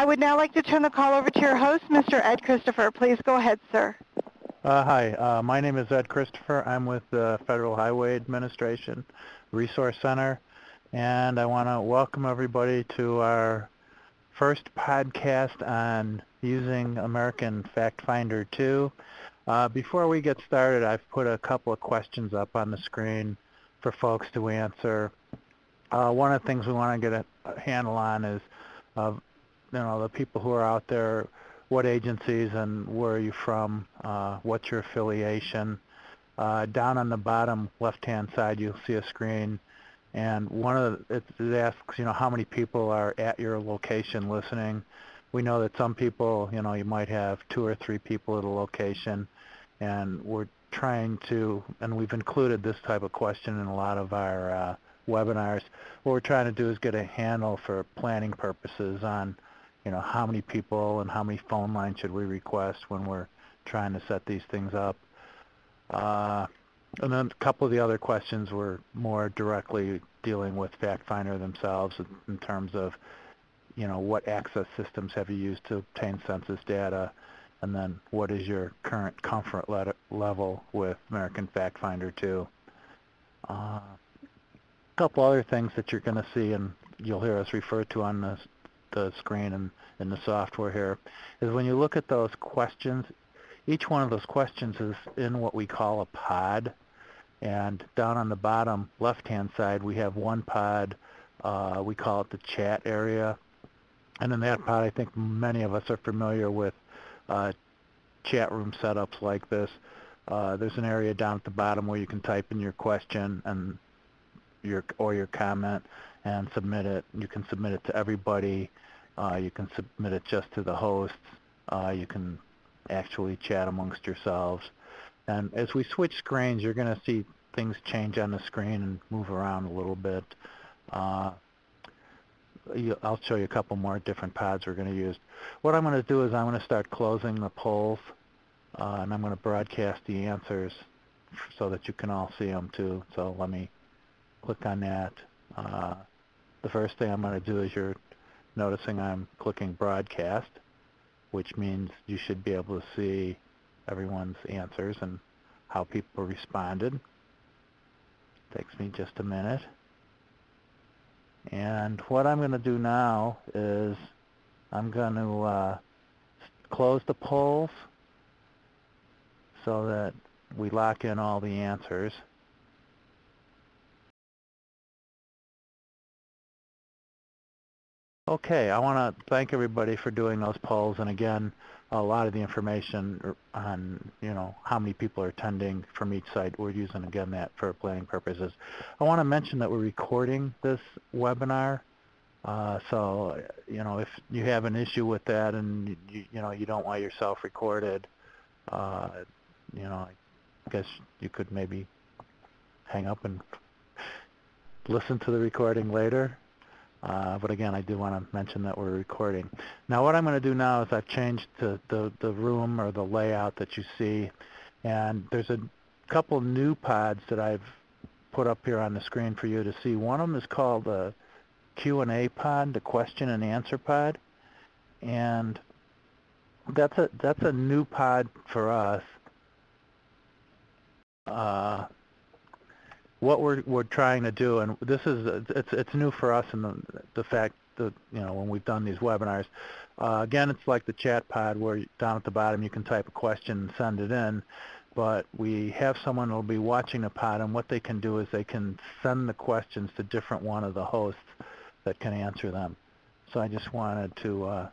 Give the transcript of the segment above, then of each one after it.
I would now like to turn the call over to your host, Mr. Ed Christopher. Please go ahead, sir. Hi, my name is Ed Christopher. I'm with the Federal Highway Administration Resource Center, and I want to welcome everybody to our first podcast on using American FactFinder2. Before we get started, I've put a couple of questions up on the screen for folks to answer. One of the things we want to get a handle on is, the people who are out there, what agencies and where are you from, what's your affiliation. Down on the bottom left-hand side, you'll see a screen, and it asks, how many people are at your location listening. We know that some people, you might have 2 or 3 people at a location, and we're trying to, and we've included this type of question in a lot of our webinars. What we're trying to do is get a handle for planning purposes on, how many people and how many phone lines should we request when we're trying to set these things up. And then a couple of the other questions were more directly dealing with FactFinder themselves in terms of, what access systems have you used to obtain census data, and then what is your current comfort level with American FactFinder2. A couple other things that you're going to see, and you'll hear us refer to on the screen and in the software here, is when you look at those questions, each one of those questions is in what we call a pod. And down on the bottom left-hand side, we have one pod. We call it the chat area. And in that pod, I think many of us are familiar with chat room setups like this. There's an area down at the bottom where you can type in your question and your comment and submit it. You can submit it to everybody. You can submit it just to the hosts. You can actually chat amongst yourselves. And as we switch screens, you're going to see things change on the screen and move around a little bit. I'll show you a couple more different pods we're going to use. What I'm going to do is I'm going to start closing the polls, and I'm going to broadcast the answers so that you can all see them too. So let me click on that. The first thing I'm going to do is you're noticing I'm clicking broadcast, which means you should be able to see everyone's answers and how people responded. Takes me just a minute. And what I'm going to do now is I'm going to close the polls so that we lock in all the answers. Okay, I want to thank everybody for doing those polls, and again, a lot of the information on, how many people are attending from each site, we're using, again, that for planning purposes. I want to mention that we're recording this webinar, so, if you have an issue with that and, you don't want yourself recorded, I guess you could maybe hang up and listen to the recording later. But again, I do want to mention that we're recording. Now what I'm going to do now is I've changed the room or the layout that you see, and there's a couple new pods that I've put up here on the screen for you to see. One of them is called the Q&A pod, the question and answer pod, and that's a new pod for us. What we're trying to do, and this is it's new for us in the fact that when we've done these webinars, again, it's like the chat pod where down at the bottom you can type a question and send it in, but we have someone who will be watching the pod, and what they can do is they can send the questions to different one of the hosts that can answer them. So I just wanted to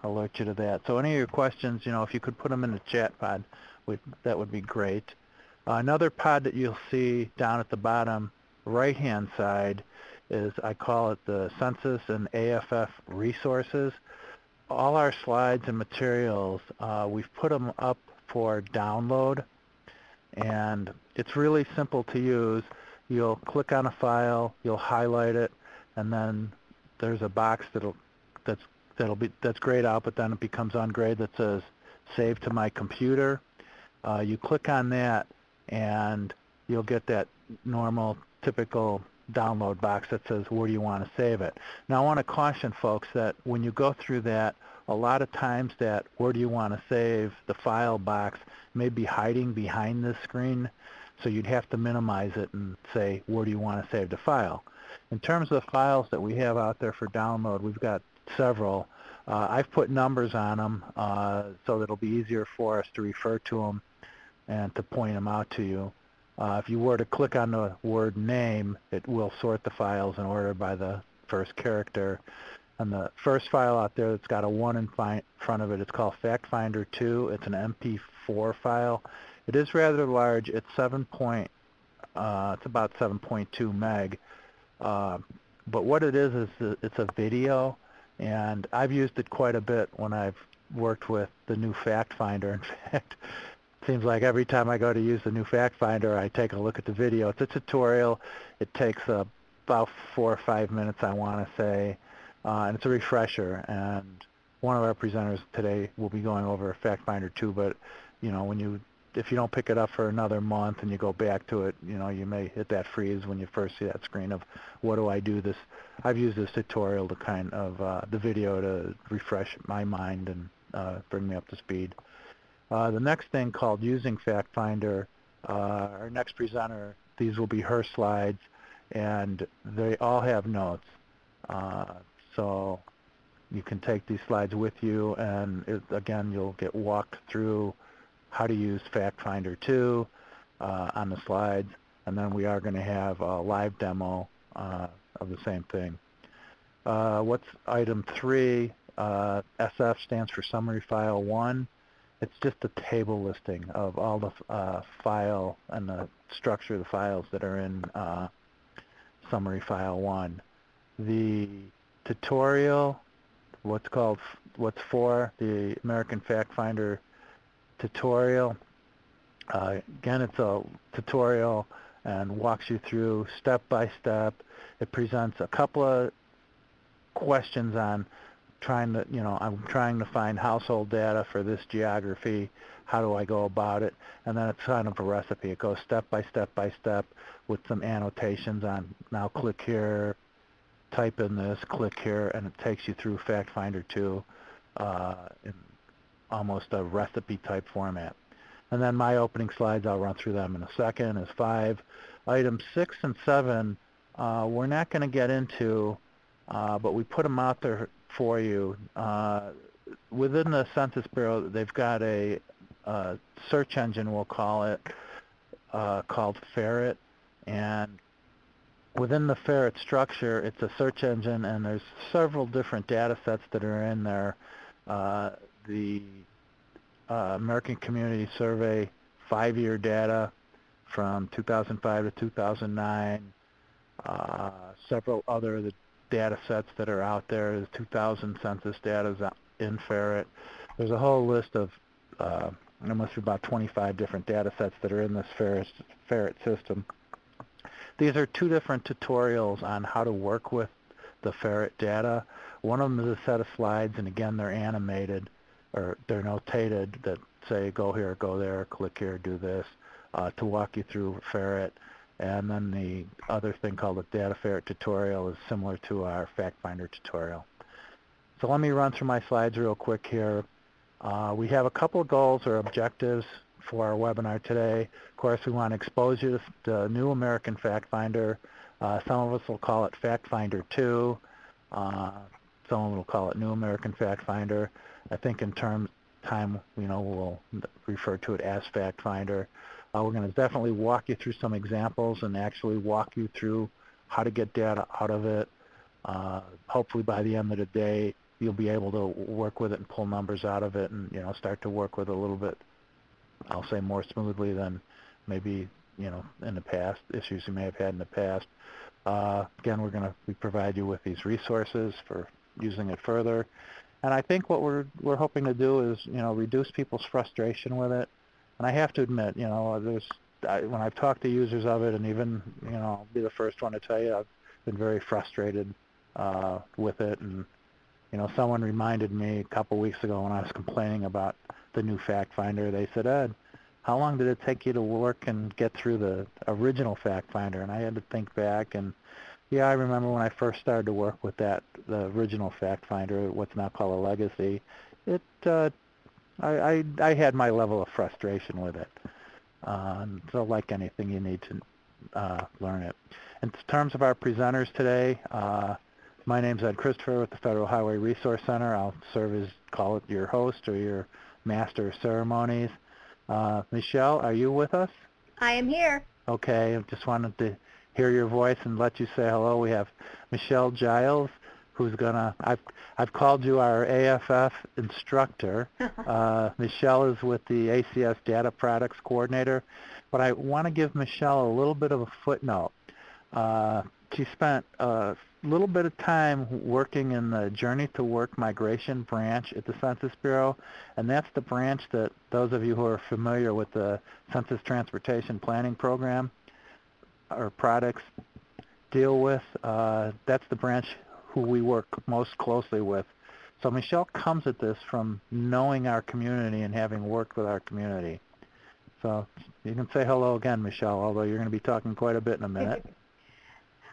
alert you to that. So any of your questions, if you could put them in the chat pod, that would be great. Another pod that you'll see down at the bottom right-hand side is, I call it the Census and AFF resources. All our slides and materials, we've put them up for download, and it's really simple to use. You'll click on a file, you'll highlight it, and then there's a box that's grayed out, but then it becomes ungrayed, that says Save to My Computer. You click on that, and you'll get that normal, typical download box that says, where do you want to save it? Now, I want to caution folks that when you go through that, a lot of times that where do you want to save the file box may be hiding behind this screen, so you'd have to minimize it and say where do you want to save the file. In terms of the files that we have out there for download, we've got several. I've put numbers on them so that it'll be easier for us to refer to them and to point them out to you. If you were to click on the word name, it will sort the files in order by the first character. And the first file out there that's got a 1 in front of it, it's called FactFinder2. It's an MP4 file. It is rather large. It's it's about 7.2 meg. But what it is it's a video, and I've used it quite a bit when I've worked with the new FactFinder. In fact, it seems like every time I go to use the new FactFinder, I take a look at the video. It's a tutorial. It takes about 4 or 5 minutes, I want to say, and it's a refresher. And one of our presenters today will be going over FactFinder2, but if you don't pick it up for another month and you go back to it, you may hit that freeze when you first see that screen of what do I do this. I've used this tutorial to kind of the video to refresh my mind and bring me up to speed. The next thing called using FactFinder, our next presenter, these will be her slides, and they all have notes. So you can take these slides with you, and again, you'll get walked through how to use FactFinder2 on the slides, and then we are going to have a live demo of the same thing. What's item 3? SF stands for Summary File 1. It's just a table listing of all the file and the structure of the files that are in Summary File 1. The tutorial, what's for the American FactFinder tutorial. Again, it's a tutorial and walks you through step by step. It presents a couple of questions on I'm trying to find household data for this geography. How do I go about it? And then it's kind of a recipe. It goes step by step by step with some annotations on now click here, type in this, click here, and it takes you through FactFinder2 in almost a recipe type format. And then my opening slides, I'll run through them in a second, is 5. Items 6 and 7, we're not going to get into, but we put them out there for you. Within the Census Bureau, they've got a search engine, we'll call it, called Ferret. And within the Ferret structure, it's a search engine, and there's several different data sets that are in there. The American Community Survey 5-year data from 2005 to 2009, several other data sets that are out there. The 2000 census data is in Ferret. There's a whole list of, there must be about 25 different data sets that are in this Ferret system. These are 2 different tutorials on how to work with the Ferret data. One of them is a set of slides, and again, they're animated, or they're notated that say go here, go there, click here, do this, to walk you through Ferret. And then the other thing called the Data Ferret tutorial is similar to our FactFinder tutorial. So let me run through my slides real quick here. We have a couple of goals or objectives for our webinar today. Of course, we want to expose you to the new American FactFinder. Some of us will call it FactFinder2. Someone will call it New American FactFinder. I think in time, we'll refer to it as FactFinder. We're going to definitely walk you through some examples and actually walk you through how to get data out of it. Hopefully by the end of the day, you'll be able to work with it and pull numbers out of it and start to work with it a little bit, I'll say, more smoothly than maybe in the past, issues you may have had in the past. Again, we provide you with these resources for using it further. And I think what we're hoping to do is reduce people's frustration with it. And I have to admit, when I've talked to users of it, and even I'll be the first one to tell you, I've been very frustrated with it. And someone reminded me a couple weeks ago when I was complaining about the new FactFinder. They said, Ed, how long did it take you to work and get through the original FactFinder? And I had to think back, and Yeah, I remember when I first started to work with the original FactFinder, what's now called a legacy. I had my level of frustration with it. So like anything, you need to learn it. In terms of our presenters today, my name's Ed Christopher with the Federal Highway Resource Center. I'll serve as, call it, your host or your master of ceremonies. Michelle, are you with us? I am here. Okay, I just wanted to hear your voice and let you say hello. We have Michelle Giles, who's gonna, I've called you our AFF instructor. Michelle is with the ACS Data Products Coordinator, but I want to give Michelle a little bit of a footnote. She spent a little bit of time working in the Journey to Work Migration branch at the Census Bureau, and that's the branch that those of you who are familiar with the Census Transportation Planning Program or products deal with. That's the branch who we work most closely with. So Michelle comes at this from knowing our community and having worked with our community. So you can say hello again, Michelle, although you're going to be talking quite a bit in a minute.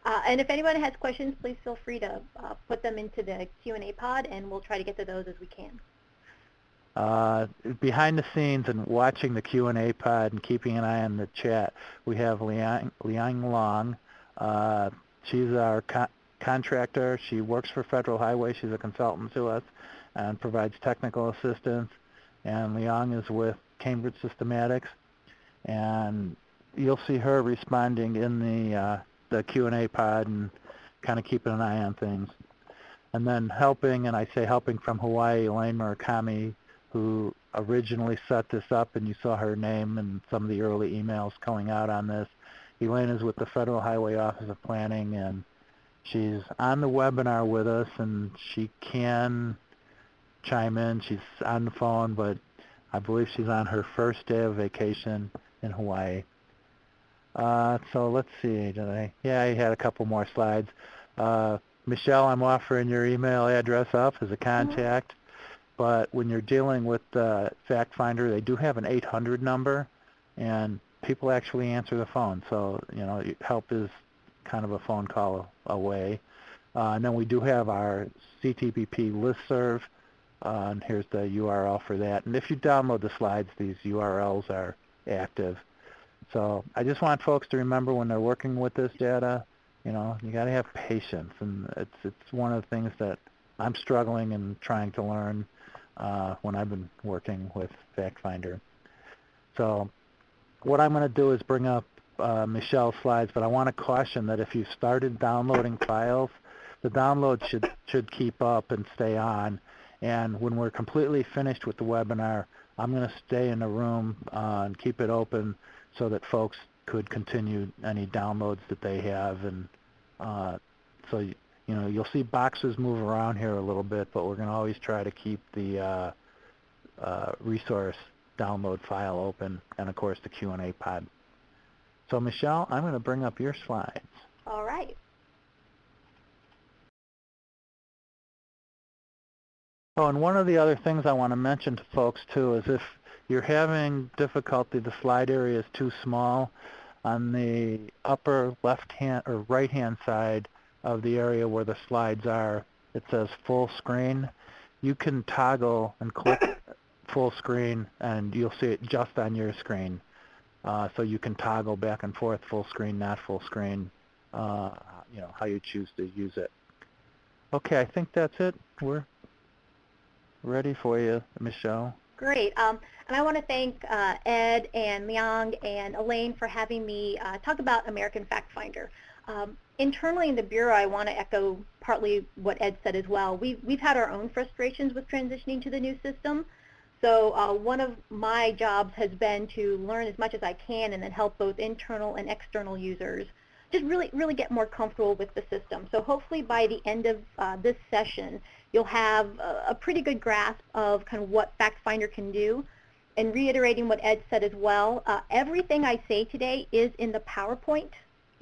And if anyone has questions, please feel free to put them into the Q&A pod, and we'll try to get to those as we can. Behind the scenes and watching the Q&A pod and keeping an eye on the chat, we have Liang Long. She's our contractor. She works for Federal Highway. She's a consultant to us and provides technical assistance. And Liang is with Cambridge Systematics. And you'll see her responding in the Q&A pod and kind of keeping an eye on things. And then helping, and I say helping from Hawaii, Elaine Murakami, who originally set this up, and you saw her name in some of the early emails going out on this. Elaine is with the Federal Highway Office of Planning, and she's on the webinar with us, and she can chime in. She's on the phone, but I believe she's on her first day of vacation in Hawaii. So let's see, yeah, I had a couple more slides. Michelle, I'm offering your email address up as a contact, but when you're dealing with FactFinder, they do have an 800 number, and people actually answer the phone, so help is kind of a phone call away. And then we do have our CTPP listserv, and here's the URL for that. And if you download the slides, these URLs are active. So I just want folks to remember when they're working with this data, you got to have patience, and it's one of the things that I'm struggling and trying to learn when I've been working with FactFinder. So what I'm going to do is bring up Michelle's slides, but I want to caution that if you started downloading files, the download should keep up and stay on. And when we're completely finished with the webinar, I'm going to stay in the room and keep it open so that folks could continue any downloads that they have. And so you'll see boxes move around here a little bit, but we're going to always try to keep the resource download file open, and of course the Q&A pod. So Michelle, I'm going to bring up your slides. All right. Oh, and one of the other things I want to mention to folks too is if you're having difficulty, the slide area is too small, on the upper left-hand or right-hand side of the area where the slides are, it says full screen. You can toggle and click full screen, and you'll see it just on your screen. So you can toggle back and forth, full screen, not full screen, how you choose to use it. Okay, I think that's it. We're ready for you, Michelle. Great. And I want to thank Ed and Liang and Elaine for having me talk about American FactFinder. Internally in the Bureau, I want to echo partly what Ed said as well. We've had our own frustrations with transitioning to the new system. So one of my jobs has been to learn as much as I can and then help both internal and external users just really get more comfortable with the system. So hopefully by the end of this session, you'll have a pretty good grasp of kind of what FactFinder can do. And reiterating what Ed said as well, everything I say today is in the PowerPoint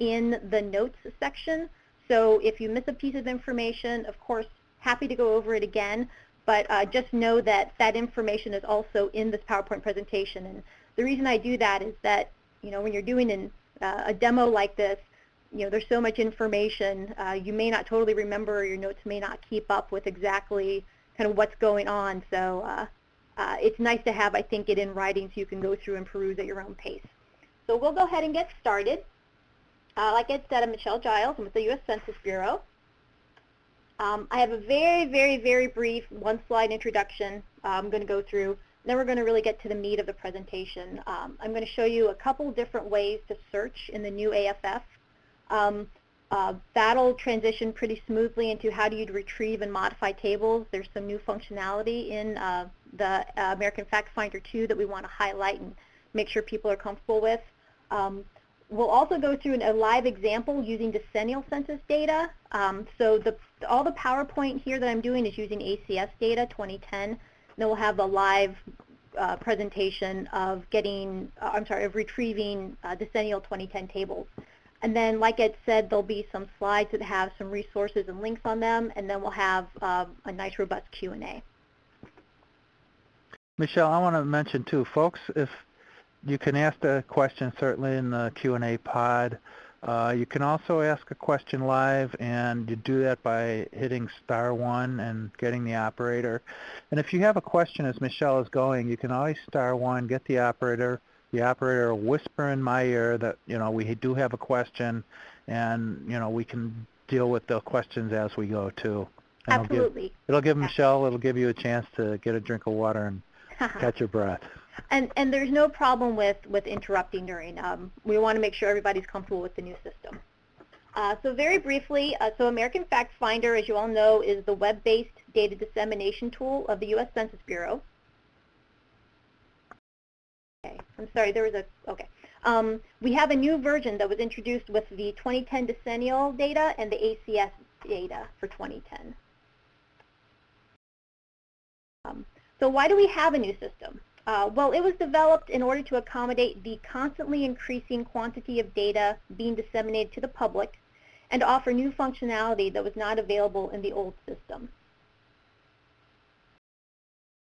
in the notes section. So if you miss a piece of information, of course, happy to go over it again. But just know that that information is also in this PowerPoint presentation. And the reason I do that is that, when you're doing a demo like this, there's so much information, you may not totally remember, or your notes may not keep up with exactly kind of what's going on. So it's nice to have, I think, it in writing so you can go through and peruse at your own pace. So we'll go ahead and get started. Like I said, I'm Michelle Giles. I'm with the U.S. Census Bureau. I have a very, very, very brief one-slide introduction I'm going to go through. Then we're going to really get to the meat of the presentation. I'm going to show you a couple different ways to search in the new AFF. That'll transition pretty smoothly into how do you retrieve and modify tables. There's some new functionality in the American FactFinder2 that we want to highlight and make sure people are comfortable with. We'll also go through a live example using decennial census data. So all the PowerPoint here that I'm doing is using ACS data 2010. And then we'll have a live presentation of retrieving decennial 2010 tables. And then, like Ed said, there'll be some slides that have some resources and links on them, and then we'll have a nice, robust Q&A. Michelle, I want to mention too, folks, if you can ask a question certainly in the Q&A pod. You can also ask a question live, and you do that by hitting *1 and getting the operator. And if you have a question as Michelle is going, you can always *1, get the operator. The operator will whisper in my ear that, we do have a question, and, we can deal with the questions as we go too. And Absolutely. It'll give Michelle, it'll give you a chance to get a drink of water and catch your breath. And there's no problem with interrupting during. We want to make sure everybody's comfortable with the new system. So very briefly, so American FactFinder, as you all know, is the web-based data dissemination tool of the U.S. Census Bureau. Okay, I'm sorry, there was we have a new version that was introduced with the 2010 decennial data and the ACS data for 2010. So why do we have a new system? Well, it was developed in order to accommodate the constantly increasing quantity of data being disseminated to the public and offer new functionality that was not available in the old system.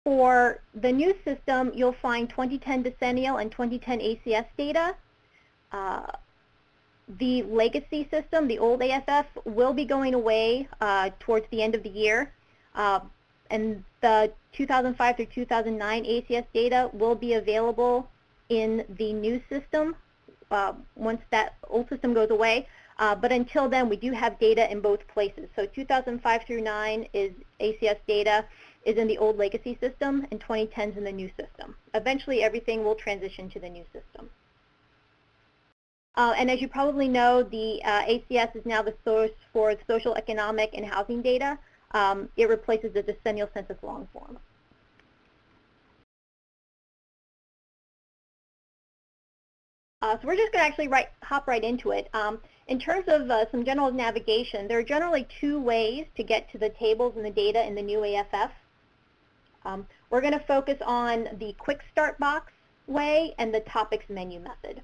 For the new system, you'll find 2010 decennial and 2010 ACS data. The legacy system, the old AFF, will be going away towards the end of the year. And the 2005 through 2009 ACS data will be available in the new system once that old system goes away. But until then, we do have data in both places. So 2005 through 9 is ACS data is in the old legacy system, and 2010 is in the new system. Eventually, everything will transition to the new system. And as you probably know, the ACS is now the source for social, economic, and housing data. It replaces the decennial census long form. So we're just going to actually hop right into it. In terms of some general navigation, there are generally two ways to get to the tables and the data in the new AFF. We're going to focus on the quick start box way and the topics menu method.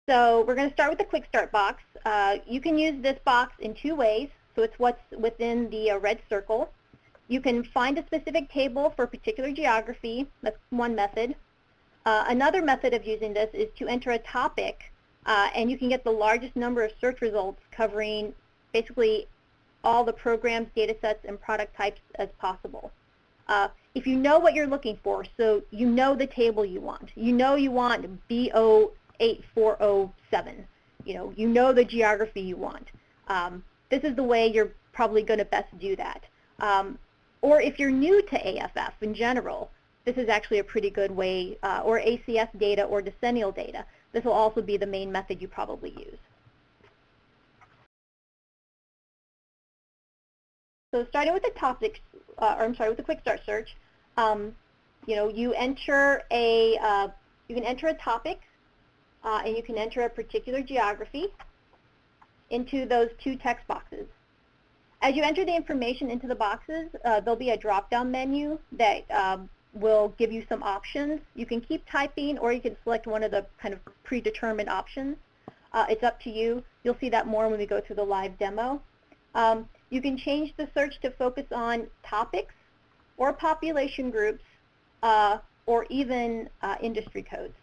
So we're going to start with the quick start box. You can use this box in two ways. So it's what's within the red circle. You can find a specific table for a particular geography. That's one method. Another method of using this is to enter a topic, and you can get the largest number of search results covering basically all the programs, data sets, and product types as possible. If you know what you're looking for, so you know the table you want. You want BO8407. You know the geography you want. This is the way you're probably going to best do that. Or if you're new to AFF in general, this is actually a pretty good way, or ACS data or decennial data. This will also be the main method you probably use. So starting with the topics, with the quick start search, you enter you can enter a topic, and you can enter a particular geography into those two text boxes. As you enter the information into the boxes, there'll be a drop-down menu that will give you some options. You can keep typing, or you can select one of the kind of predetermined options. It's up to you. You'll see that more when we go through the live demo. You can change the search to focus on topics or population groups or even industry codes.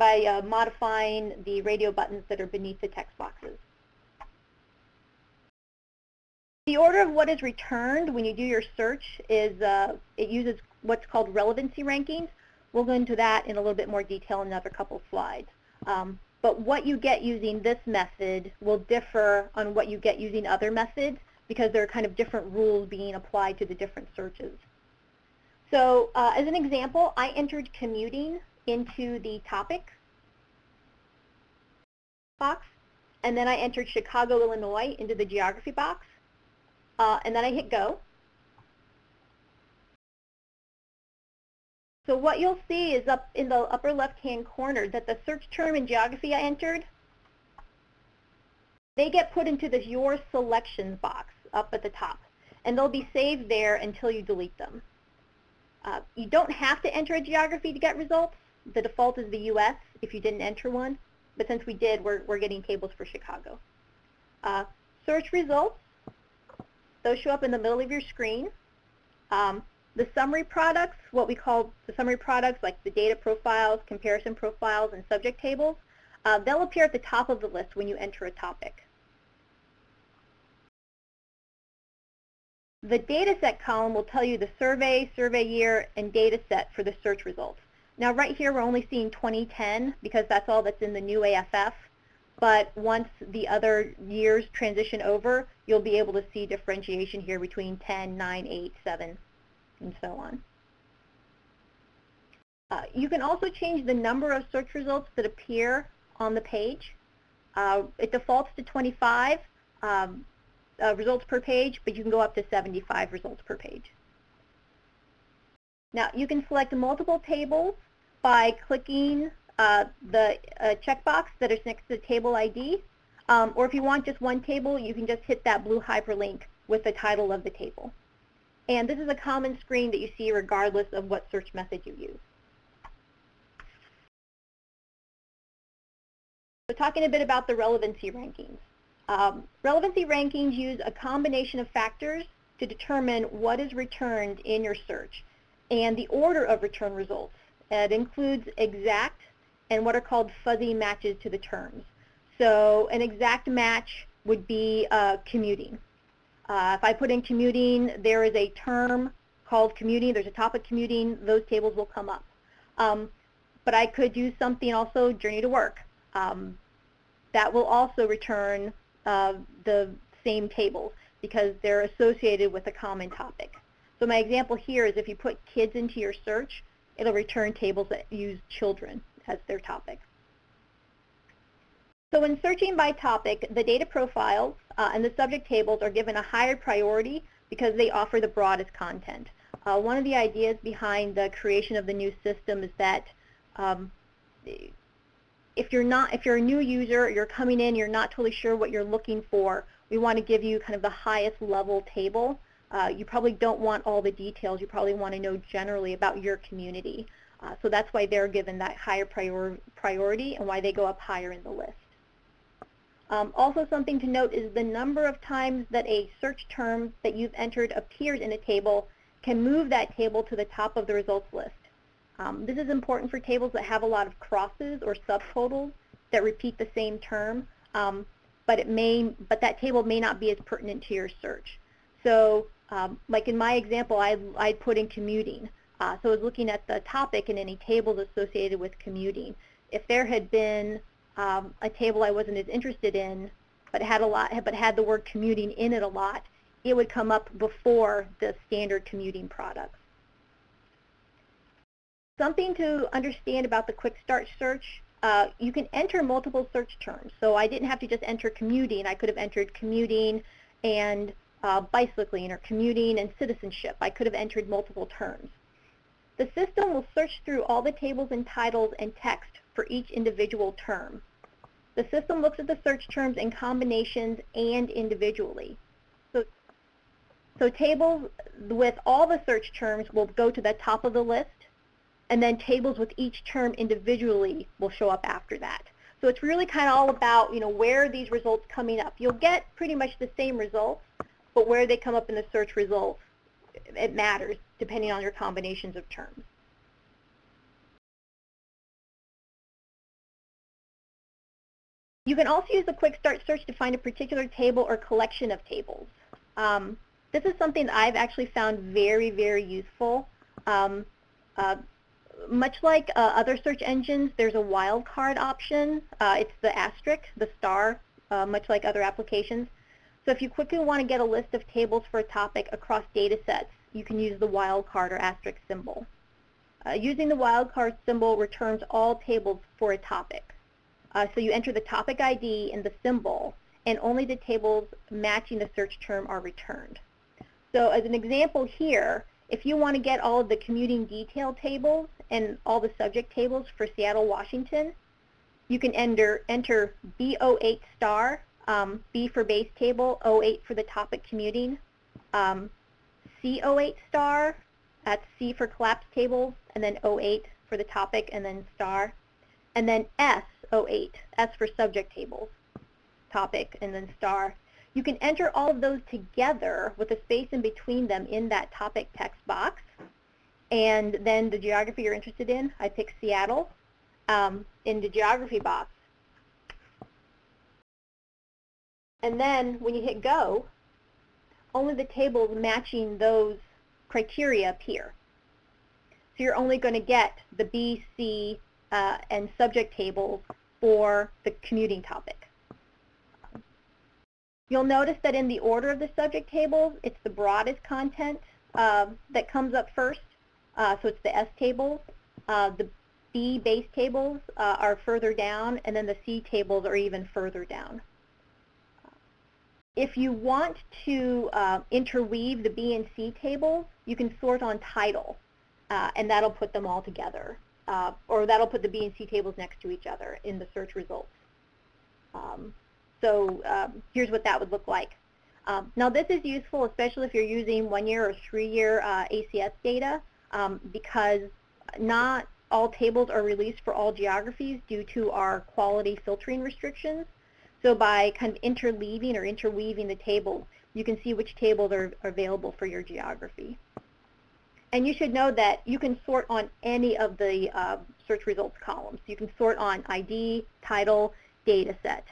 by modifying the radio buttons that are beneath the text boxes. The order of what is returned when you do your search is it uses what's called relevancy rankings. We'll go into that in a little bit more detail in another couple slides. But what you get using this method will differ on what you get using other methods because there are kind of different rules being applied to the different searches. So as an example, I entered commuting into the topic box, and then I entered Chicago, Illinois into the geography box, and then I hit go. So what you'll see is up in the upper left-hand corner that the search term in geography I entered, they get put into this Your Selections box up at the top, and they'll be saved there until you delete them. You don't have to enter a geography to get results. The default is the U.S. if you didn't enter one, but since we did, we're getting tables for Chicago. Search results, those show up in the middle of your screen. The summary products, what we call the summary products, like the data profiles, comparison profiles, and subject tables, they'll appear at the top of the list when you enter a topic. The data set column will tell you the survey, survey year, and data set for the search results. Now right here we're only seeing 2010 because that's all that's in the new AFF, but once the other years transition over, you'll be able to see differentiation here between 10, 9, 8, 7, and so on. You can also change the number of search results that appear on the page. It defaults to 25 results per page, but you can go up to 75 results per page. Now you can select multiple tables by clicking the checkbox that is next to the table ID, or if you want just one table, you can just hit that blue hyperlink with the title of the table. And this is a common screen that you see regardless of what search method you use. So talking a bit about the relevancy rankings. Relevancy rankings use a combination of factors to determine what is returned in your search and the order of return results. It includes exact and what are called fuzzy matches to the terms. So an exact match would be commuting. If I put in commuting, there is a term called commuting, there's a topic commuting, those tables will come up. But I could do something also, journey to work. That will also return the same tables because they're associated with a common topic. So my example here is if you put kids into your search, it'll return tables that use children as their topic. So when searching by topic, the data profiles and the subject tables are given a higher priority because they offer the broadest content. One of the ideas behind the creation of the new system is that if you're a new user, you're coming in, you're not totally sure what you're looking for, we want to give you kind of the highest level table. You probably don't want all the details. You probably want to know generally about your community. So that's why they're given that higher priority and why they go up higher in the list. Also something to note is the number of times that a search term that you've entered appears in a table can move that table to the top of the results list. This is important for tables that have a lot of crosses or subtotals that repeat the same term, but that table may not be as pertinent to your search. So like in my example, I'd put in commuting. So I was looking at the topic and any tables associated with commuting. If there had been a table I wasn't as interested in, but had the word commuting in it a lot, it would come up before the standard commuting products. Something to understand about the quick start search, you can enter multiple search terms. So I didn't have to just enter commuting. I could have entered commuting and bicycling or commuting and citizenship. I could have entered multiple terms. The system will search through all the tables and titles and text for each individual term. The system looks at the search terms in combinations and individually. So tables with all the search terms will go to the top of the list, and then tables with each term individually will show up after that. So it's really kind of all about, where are these results coming up. You'll get pretty much the same results, but where they come up in the search results, it matters depending on your combinations of terms. You can also use the quick start search to find a particular table or collection of tables. This is something that I've actually found very, very useful. Much like other search engines, there's a wildcard option. It's the asterisk, the star, much like other applications. So if you quickly want to get a list of tables for a topic across data sets, you can use the wildcard or asterisk symbol. Using the wildcard symbol returns all tables for a topic. So you enter the topic ID and the symbol, and only the tables matching the search term are returned. So as an example here, if you want to get all of the commuting detail tables and all the subject tables for Seattle, Washington, you can enter B08 star, B for base table, 08 for the topic commuting, C08 star, that's C for collapsed tables, and then 08 for the topic, and then star, and then S08, S for subject tables, topic, and then star. You can enter all of those together with a space in between them in that topic text box. And then the geography you're interested in, I pick Seattle in the geography box. And then when you hit go, only the tables matching those criteria appear. So you're only going to get the B, C, and subject tables for the commuting topic. You'll notice that in the order of the subject tables, it's the broadest content that comes up first. So it's the S tables. The B base tables are further down, and then the C tables are even further down. If you want to interweave the B and C tables, you can sort on title, and that'll put them all together. Or that'll put the B and C tables next to each other in the search results. So here's what that would look like. Now this is useful, especially if you're using 1-year or 3-year ACS data, because not all tables are released for all geographies due to our quality filtering restrictions. So by kind of interleaving or interweaving the tables, you can see which tables are available for your geography. And you should know that you can sort on any of the search results columns. You can sort on ID, title, data set.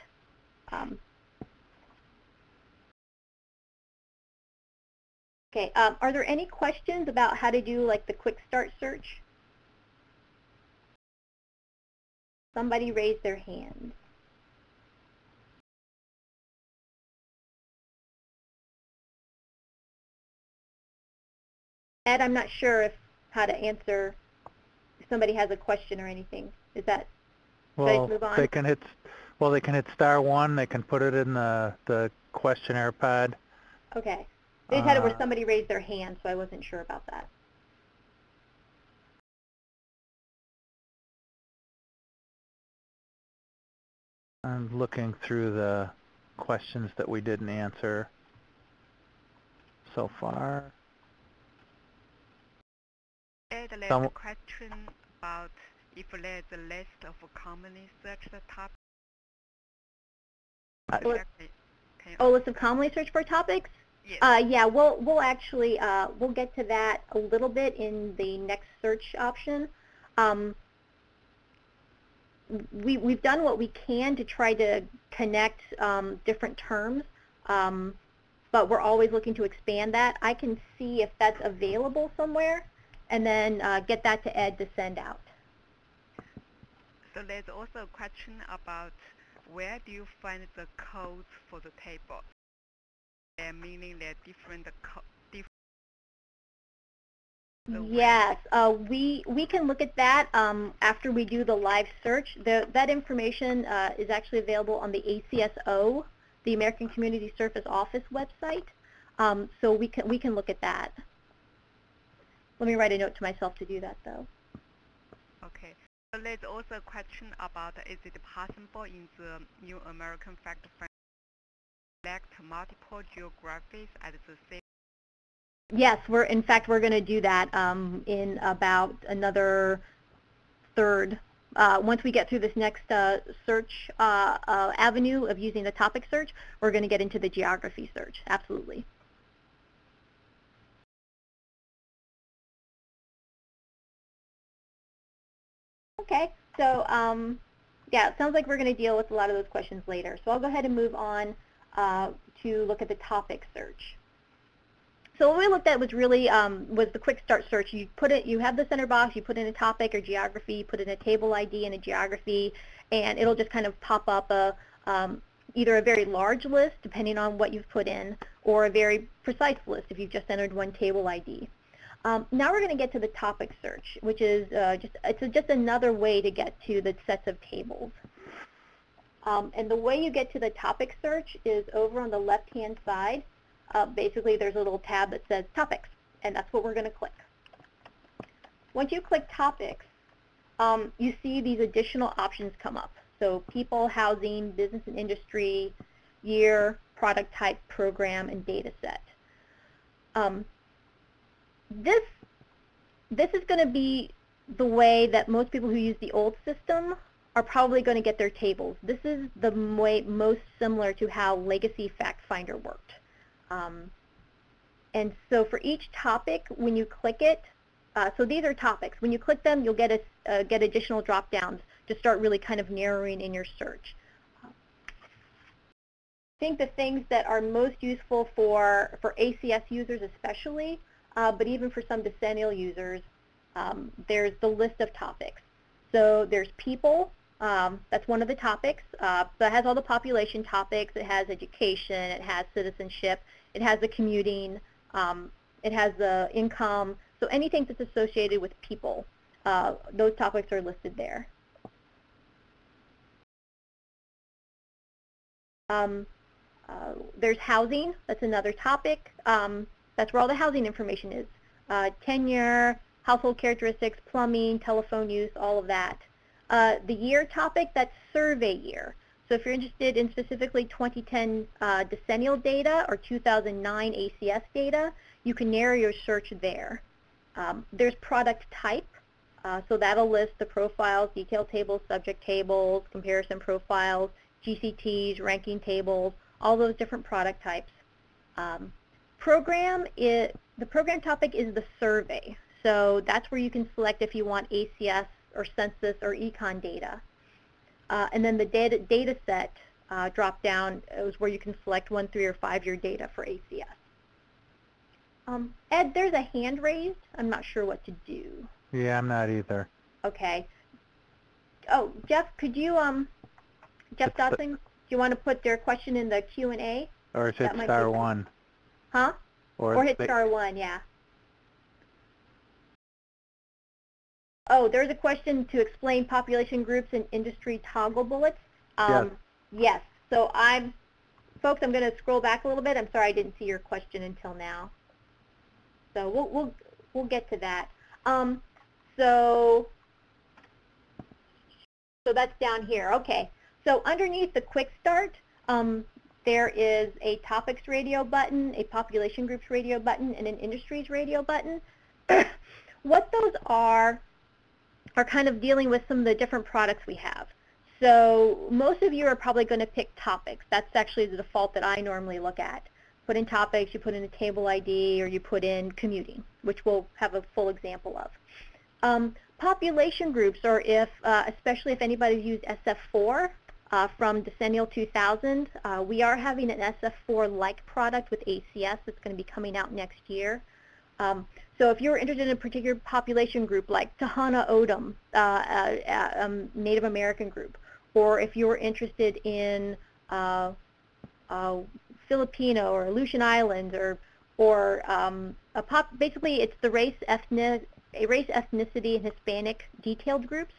Okay, are there any questions about how to do like the quick start search? Somebody raised their hand. Ed, I'm not sure how to answer if somebody has a question or anything. Is that, Well, move on? they can hit *1. They can put it in the questionnaire pod. Okay. They just had it where somebody raised their hand, so I wasn't sure about that. I'm looking through the questions that we didn't answer so far. There's a question about if there's a list of commonly searched topics. List of commonly searched for topics? Yes. Yeah, we'll actually we'll get to that a little bit in the next search option. We've done what we can to try to connect different terms, but we're always looking to expand that. I can see if that's available somewhere, and then get that to Ed to send out. So there's also a question about where do you find the codes for the table? Meaning they're different. Yes, we can look at that after we do the live search. That information is actually available on the ACSO, the American Community Service Office website. So we can look at that. Let me write a note to myself to do that, though. Okay. So there's also a question about is it possible in the new American FactFinder select multiple geographies at the same? Yes, in fact we're going to do that in about another third. Once we get through this next search avenue of using the topic search, we're going to get into the geography search. Absolutely. Okay, so Yeah, it sounds like we're going to deal with a lot of those questions later. So I'll go ahead and move on to look at the topic search. So what we looked at was really was the quick start search. You have the center box, you put in a topic or geography, you put in a table ID and a geography, and it'll just kind of pop up either a very large list, depending on what you've put in, or a very precise list if you've just entered one table ID. Now we're going to get to the topic search, which is just another way to get to the sets of tables. And the way you get to the topic search is over on the left-hand side. Basically, there's a little tab that says Topics, and that's what we're going to click. Once you click Topics, you see these additional options come up. So people, housing, business and industry, year, product type, program, and data set. This is going to be the way that most people who use the old system are probably going to get their tables. This is the way most similar to how legacy FactFinder worked. And so for each topic, when you click it, so these are topics. When you click them, you'll get additional drop-downs to start really kind of narrowing in your search. I think the things that are most useful for ACS users especially, but even for some decennial users, there's the list of topics. So there's people, that's one of the topics. So it has all the population topics. It has education. It has citizenship. It has the commuting. It has the income. So anything that's associated with people, those topics are listed there. There's housing. That's another topic. That's where all the housing information is. Tenure, household characteristics, plumbing, telephone use, all of that. The year topic, that's survey year. So if you're interested in specifically 2010 decennial data or 2009 ACS data, you can narrow your search there. There's product type. So that'll list the profiles, detailed tables, subject tables, comparison profiles, GCTs, ranking tables, all those different product types. The program topic is the survey. So that's where you can select if you want ACS or Census or econ data. And then the data set drop down is where you can select 1, 3, or 5-year data for ACS. Ed, there's a hand raised. I'm not sure what to do. Yeah, I'm not either. Okay. Oh, Jeff, could you, Jeff Dodson, do you want to put their question in the Q&A? Or hit star 1. Huh? Or hit star 1, yeah. Oh, there's a question to explain population groups and industry toggle bullets. Yes. Yes. So folks, I'm going to scroll back a little bit. I'm sorry I didn't see your question until now. So we'll get to that. So that's down here. Okay. So underneath the quick start, there is a topics radio button, a population groups radio button, and an industries radio button. What those are kind of dealing with some of the different products we have. So most of you are probably going to pick topics. That's actually the default that I normally look at. Put in topics, you put in a table ID, or you put in commuting, which we'll have a full example of. Population groups, or especially if anybody's used SF4 from Decennial 2000, we are having an SF4-like product with ACS that's going to be coming out next year. So if you're interested in a particular population group like Tohono O'odham, Native American group, or if you're interested in Filipino or Aleutian Islands, or basically it's the race, ethnicity, and Hispanic detailed groups.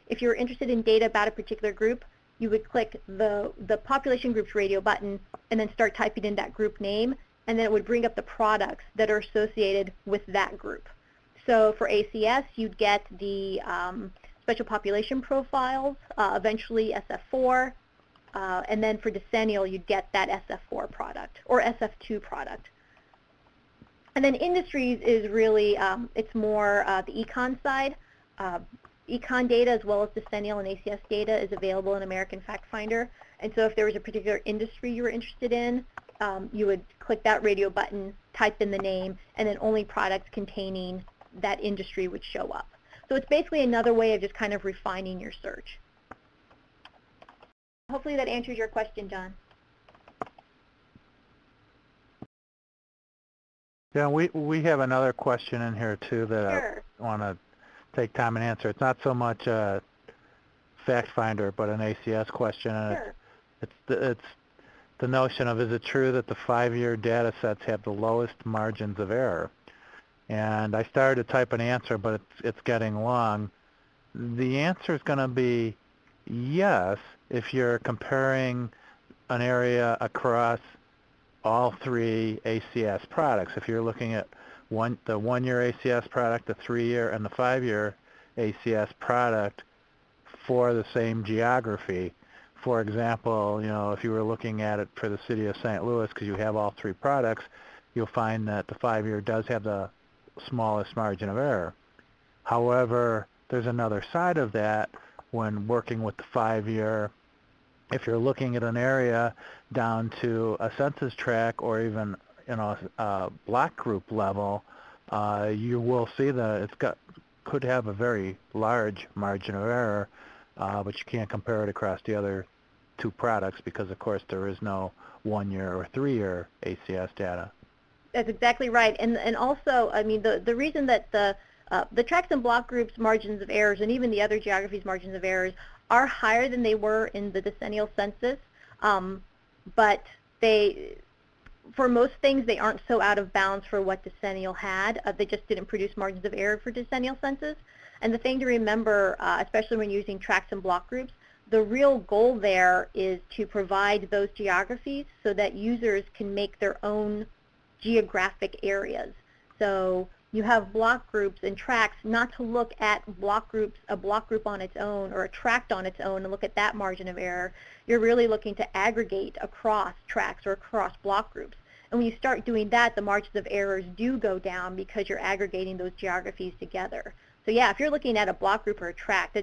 If you're interested in data about a particular group, you would click the population groups radio button and then start typing in that group name, and then it would bring up the products that are associated with that group. So for ACS, you'd get the special population profiles, eventually SF4, and then for decennial, you'd get that SF4 product or SF2 product. And then industries is really, it's more the econ side. Econ data as well as decennial and ACS data is available in American FactFinder. And so if there was a particular industry you were interested in, you would click that radio button, type in the name, and then only products containing that industry would show up. So it's basically another way of just kind of refining your search. Hopefully that answers your question, John. Yeah, we have another question in here too that Sure. I want to take time and answer. It's not so much a FactFinder, but an ACS question, and Sure. it's the notion of, is it true that the 5-year data sets have the lowest margins of error? And I started to type an answer, but it's getting long. The answer is going to be yes if you're comparing an area across all 3 ACS products. If you're looking at the 1-year ACS product, the 3-year, and the 5-year ACS product for the same geography. For example, if you were looking at it for the city of St. Louis, because you have all 3 products, you'll find that the 5-year does have the smallest margin of error. However, there's another side of that when working with the 5-year. If you're looking at an area down to a census tract or even a block group level, you will see that could have a very large margin of error, but you can't compare it across the other 2 products because, of course, there is no 1-year or 3-year ACS data. That's exactly right. And also, I mean, the reason that the tracts and block groups margins of errors and even the other geographies margins of errors are higher than they were in the decennial census, but for most things, they aren't so out of bounds for what decennial had. They just didn't produce margins of error for decennial census. And the thing to remember, especially when using tracts and block groups, the real goal there is to provide those geographies so that users can make their own geographic areas. So you have block groups and tracts, not to look at a block group on its own or a tract on its own and look at that margin of error. You're really looking to aggregate across tracts or across block groups. And when you start doing that, the margins of errors do go down because you're aggregating those geographies together. So yeah, if you're looking at a block group or a tract,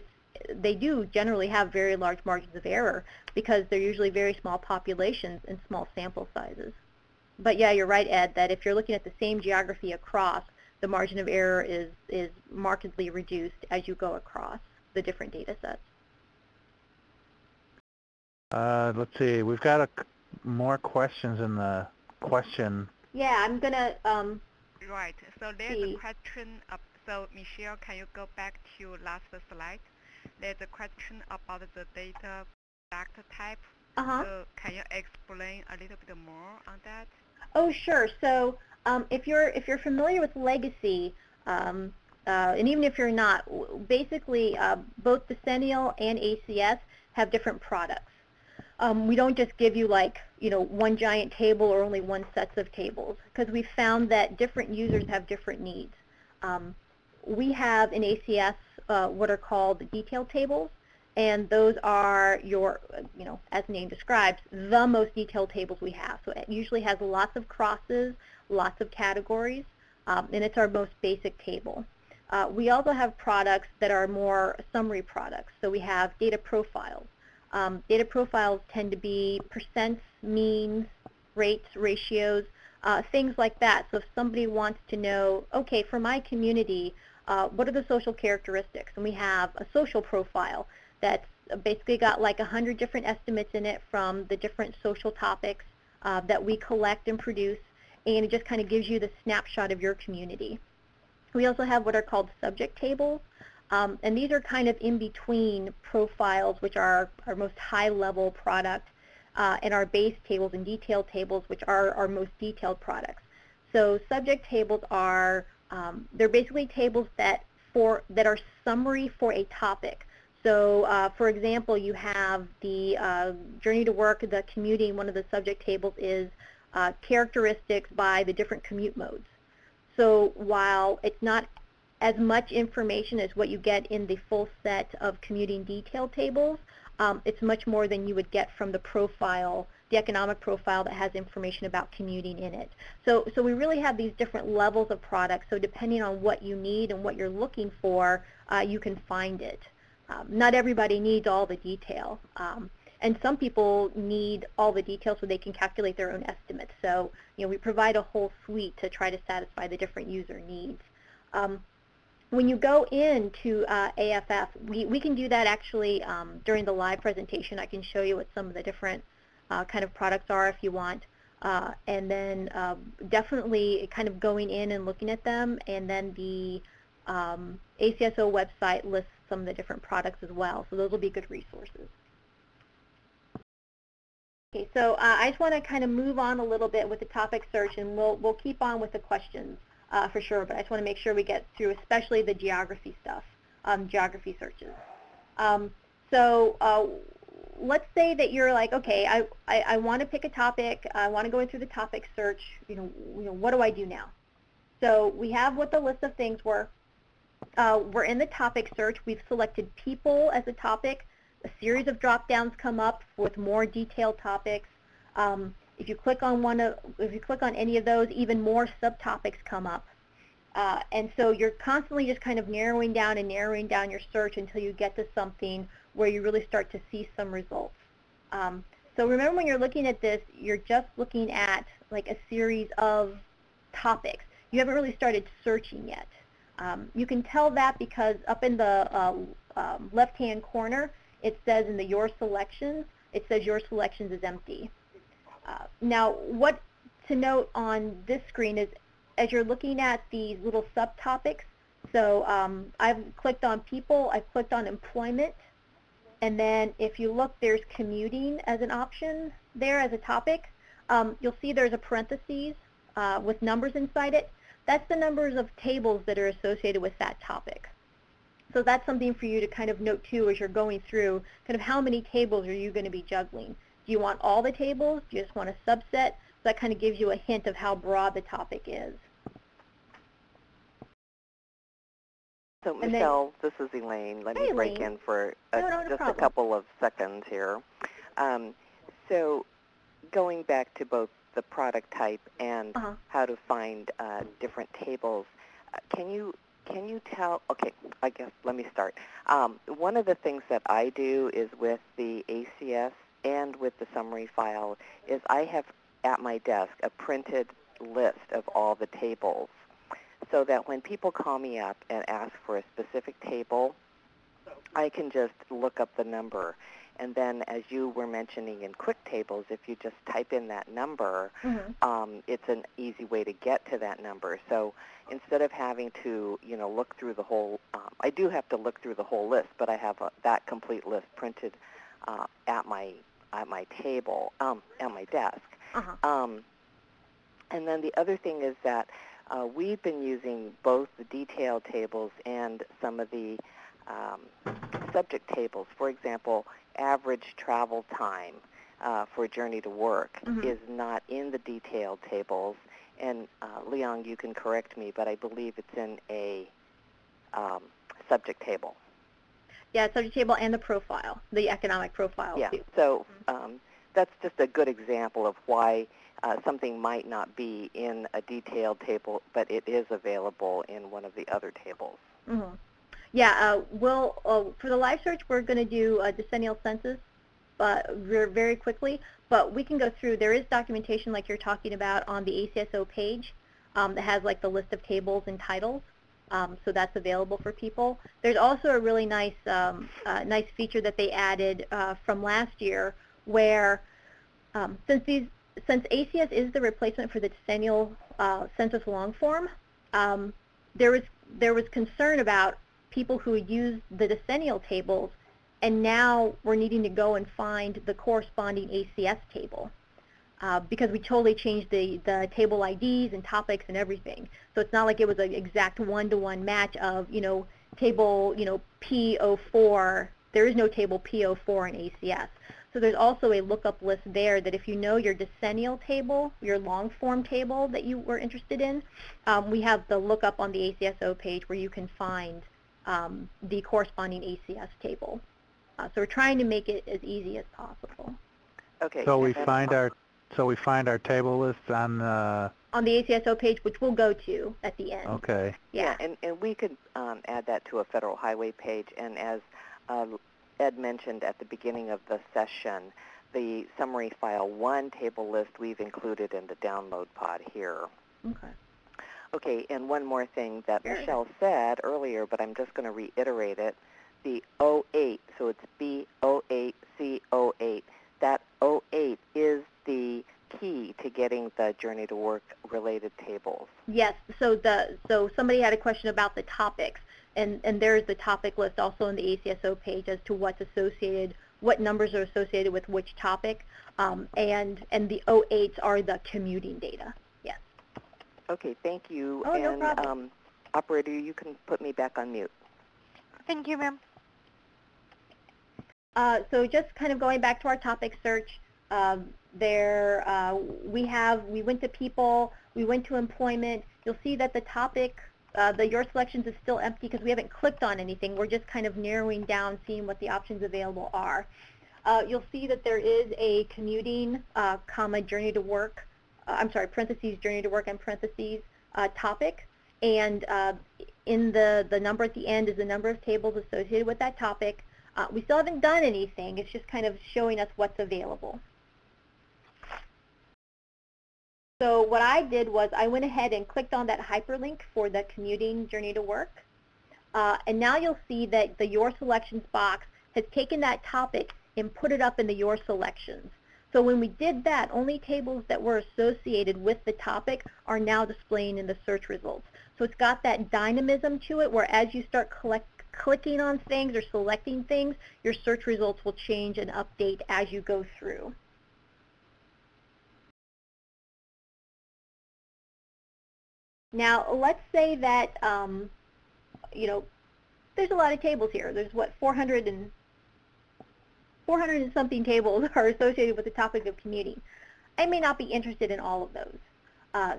they do generally have very large margins of error because they're usually very small populations and small sample sizes. But yeah, you're right, Ed, that if you're looking at the same geography across, the margin of error is markedly reduced as you go across the different data sets. Let's see, we've got more questions in the question. Yeah, I'm going to Right, so there's a question, so Michelle, can you go back to last slide? There's a question about the data fact type. So can you explain a little bit more on that? Oh, sure. So if you're familiar with legacy, and even if you're not, basically both decennial and ACS have different products. We don't just give you one giant table or only one set of tables, because we found that different users have different needs. We have in ACS what are called detailed tables, and those are your, as the name describes, the most detailed tables we have. So it usually has lots of crosses, lots of categories, and it's our most basic table. We also have products that are more summary products. So we have data profiles. Data profiles tend to be percents, means, rates, ratios, things like that. So if somebody wants to know, okay, for my community, what are the social characteristics? And we have a social profile that's basically got like 100 different estimates in it from the different social topics that we collect and produce, and it just kind of gives you the snapshot of your community. We also have what are called subject tables, and these are kind of in between profiles, which are our most high-level product, and our base tables and detailed tables, which are our most detailed products. So subject tables are, they're basically tables that are summary for a topic. So for example, you have the journey to work, the commuting. One of the subject tables is characteristics by the different commute modes. So while it's not as much information as what you get in the full set of commuting detail tables, it's much more than you would get from the profile, the economic profile that has information about commuting in it. So we really have these different levels of products. So depending on what you need and what you're looking for, you can find it. Not everybody needs all the detail. And some people need all the details so they can calculate their own estimates. So we provide a whole suite to try to satisfy the different user needs. When you go into AFF, we can do that actually during the live presentation. I can show you what some of the different kind of products are if you want. And then definitely kind of going in and looking at them, and then the ACSO website lists some of the different products as well, so those will be good resources. Okay, so I just want to kind of move on a little bit with the topic search, and we'll keep on with the questions for sure, but I just want to make sure we get through especially the geography stuff, geography searches. Let's say that you're like, okay, I want to pick a topic, I want to go in through the topic search, what do I do now? So we have what the list of things were. We're in the topic search. We've selected people as a topic. A series of drop-downs come up with more detailed topics. If you click on any of those, even more subtopics come up. And so you're constantly just kind of narrowing down your search until you get to something where you really start to see some results. So remember, when you're looking at this, you're just looking at like a series of topics. You haven't really started searching yet. You can tell that because up in the left-hand corner, it says in the Your Selections, it says Your Selections is empty. Now, what to note on this screen is, as you're looking at these little subtopics, so I've clicked on people, I've clicked on employment, and then if you look, there's commuting as an option there as a topic. You'll see there's a parentheses with numbers inside it. That's the numbers of tables that are associated with that topic. So that's something for you to kind of note too as you're going through, kind of how many tables are you going to be juggling. Do you want all the tables? Do you just want a subset? So that kind of gives you a hint of how broad the topic is. So Michelle, this is Elaine. Let me break in for just a couple of seconds here. So going back to both the product type and how to find different tables, can you tell, okay, I guess let me start. One of the things that I do is with the ACS and with the summary file is I have at my desk a printed list of all the tables, so that when people call me up and ask for a specific table, I can just look up the number. And then, as you were mentioning in quick tables, if you just type in that number, it's an easy way to get to that number. So instead of having to, look through the whole, I do have to look through the whole list, but I have that complete list printed at my table, at my desk. And then the other thing is that we've been using both the detailed tables and some of the subject tables. For example, average travel time for a journey to work is not in the detailed tables. And Leon, you can correct me, but I believe it's in a subject table. Yeah, subject table and the profile, the economic profile. Yeah, too. so that's just a good example of why something might not be in a detailed table, but it is available in one of the other tables. Yeah, for the live search, we're going to do a decennial census very quickly, but we can go through. There is documentation like you're talking about on the ACSO page that has like the list of tables and titles, so that's available for people. There's also a really nice nice feature that they added from last year where since ACS is the replacement for the decennial census long form, there was concern about people who used the decennial tables, and now we're needing to go and find the corresponding ACS table because we totally changed the table IDs and topics and everything. So it's not like it was an exact one-to-one match of, table, P04. There is no table P04 in ACS. So there's also a lookup list there that if you know your decennial table, your long form table that you were interested in, we have the lookup on the ACSO page where you can find the corresponding ACS table. So we're trying to make it as easy as possible. Okay. So we find our table lists on the ACSO page, which we'll go to at the end. Okay. Yeah, and we could add that to a federal highway page. And as Ed mentioned at the beginning of the session, the summary file 1 table list we've included in the download pod here. Okay. Okay, and one more thing that Michelle said earlier, but I'm just going to reiterate it. The 08, so it's B08C08. That 08 is the key to getting the Journey to Work related tables. Yes, so somebody had a question about the topics, and there's the topic list also on the ACSO page as to what's associated, what numbers are associated with which topic, and the 08s are the commuting data. Yes. Okay, thank you. Oh, no problem. Operator, you can put me back on mute. Thank you, ma'am. So just kind of going back to our topic search, we went to people, we went to employment. You'll see that the topic, the Your Selections is still empty because we haven't clicked on anything. We're just kind of narrowing down, seeing what the options available are. You'll see that there is a commuting, Journey to Work, parentheses, Journey to Work and parentheses, topic. And in the number at the end is the number of tables associated with that topic. We still haven't done anything. It's just kind of showing us what's available. So what I did was I went ahead and clicked on that hyperlink for the commuting Journey to Work. And now you'll see that the Your Selections box has taken that topic and put it up in the Your Selections. So when we did that, only tables that were associated with the topic are now displaying in the search results. So it's got that dynamism to it where as you start clicking on things or selecting things, your search results will change and update as you go through. Now, let's say that, there's a lot of tables here. There's, 400 and something tables are associated with the topic of commuting. I may not be interested in all of those.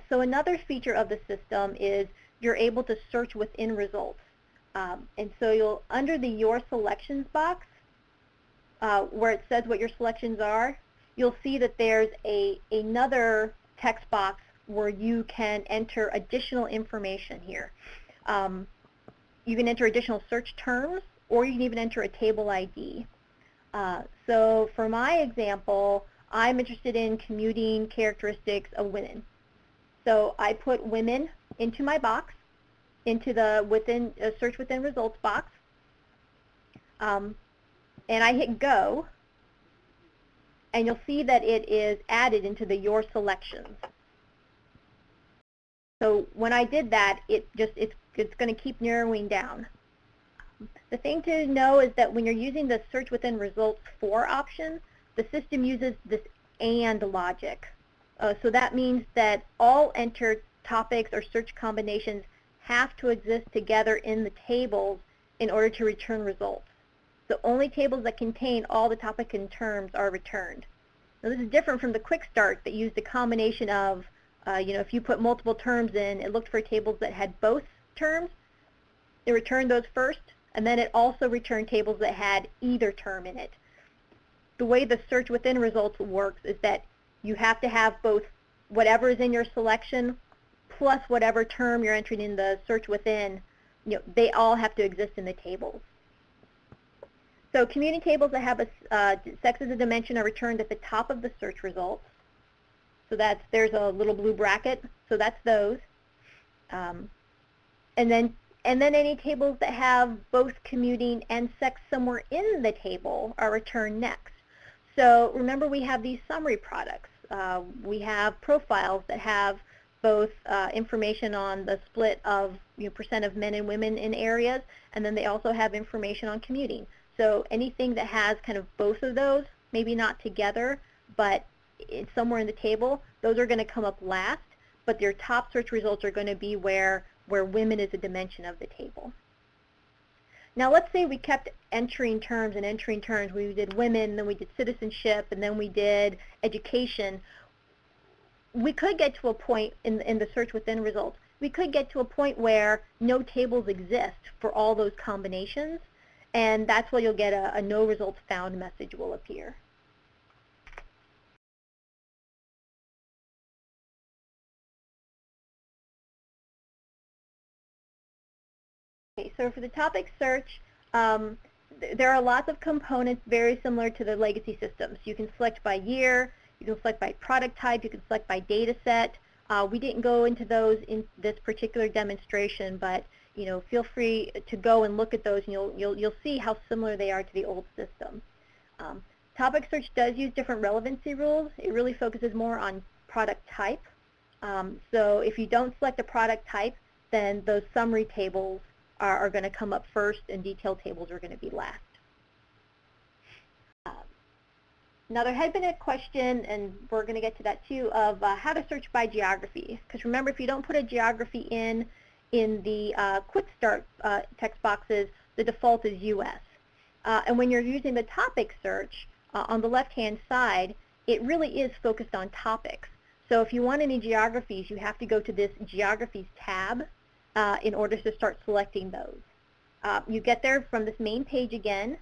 So another feature of the system is you're able to search within results. And so under the Your Selections box, where it says what your selections are, you'll see that there's another text box where you can enter additional information here. You can enter additional search terms, or you can even enter a table ID. So for my example, I'm interested in commuting characteristics of women. So I put women into my box, into the search within results box, and I hit go, and you'll see that it is added into the Your Selections. So when I did that, it's going to keep narrowing down. The thing to know is that when you're using the search within results for option, the system uses this AND logic. So that means that all entered topics or search combinations have to exist together in the tables in order to return results. So only tables that contain all the topic and terms are returned. Now this is different from the quick start that used a combination of, if you put multiple terms in, it looked for tables that had both terms. It returned those first, and then it also returned tables that had either term in it. The way the search within results works is that you have to have both whatever is in your selection plus whatever term you're entering in the search within. They all have to exist in the tables. So commuting tables that have sex as a dimension are returned at the top of the search results. So there's a little blue bracket, so that's those. And then any tables that have both commuting and sex somewhere in the table are returned next. So remember, we have these summary products. We have profiles that have both information on the split of percent of men and women in areas, and then they also have information on commuting. So anything that has kind of both of those, maybe not together, but it's somewhere in the table, those are going to come up last, but their top search results are going to be where women is a dimension of the table. Now let's say we kept entering terms and entering terms. We did women, then we did citizenship, and then we did education. We could get to a point in the search within results. We could get to a point where no tables exist for all those combinations, and that's where you'll get a no results found message will appear. Okay, so for the topic search, there are lots of components very similar to the legacy systems. You can select by year, you can select by product type, you can select by data set. We didn't go into those in this particular demonstration, but feel free to go and look at those, and you'll see how similar they are to the old system. Topic search does use different relevancy rules. It really focuses more on product type. So if you don't select a product type, then those summary tables are going to come up first, and detailed tables are going to be last. Now there had been a question, and we're going to get to that too, of how to search by geography. Because remember, if you don't put a geography in the quick start text boxes, the default is US. And when you're using the topic search on the left-hand side, it really is focused on topics. So if you want any geographies, you have to go to this Geographies tab in order to start selecting those. You get there from this main page again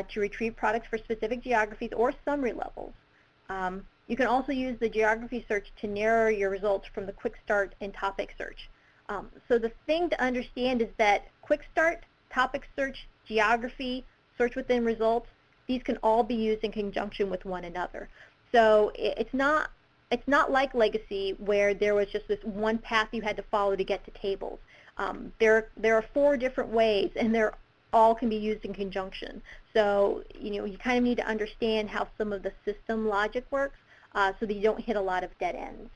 to retrieve products for specific geographies or summary levels. You can also use the geography search to narrow your results from the quick start and topic search. So the thing to understand is that quick start, topic search, geography, search within results, these can all be used in conjunction with one another. So it's not like legacy where there was just this one path you had to follow to get to tables. There are 4 different ways, and they're all can be used in conjunction. So you kind of need to understand how some of the system logic works so that you don't hit a lot of dead ends.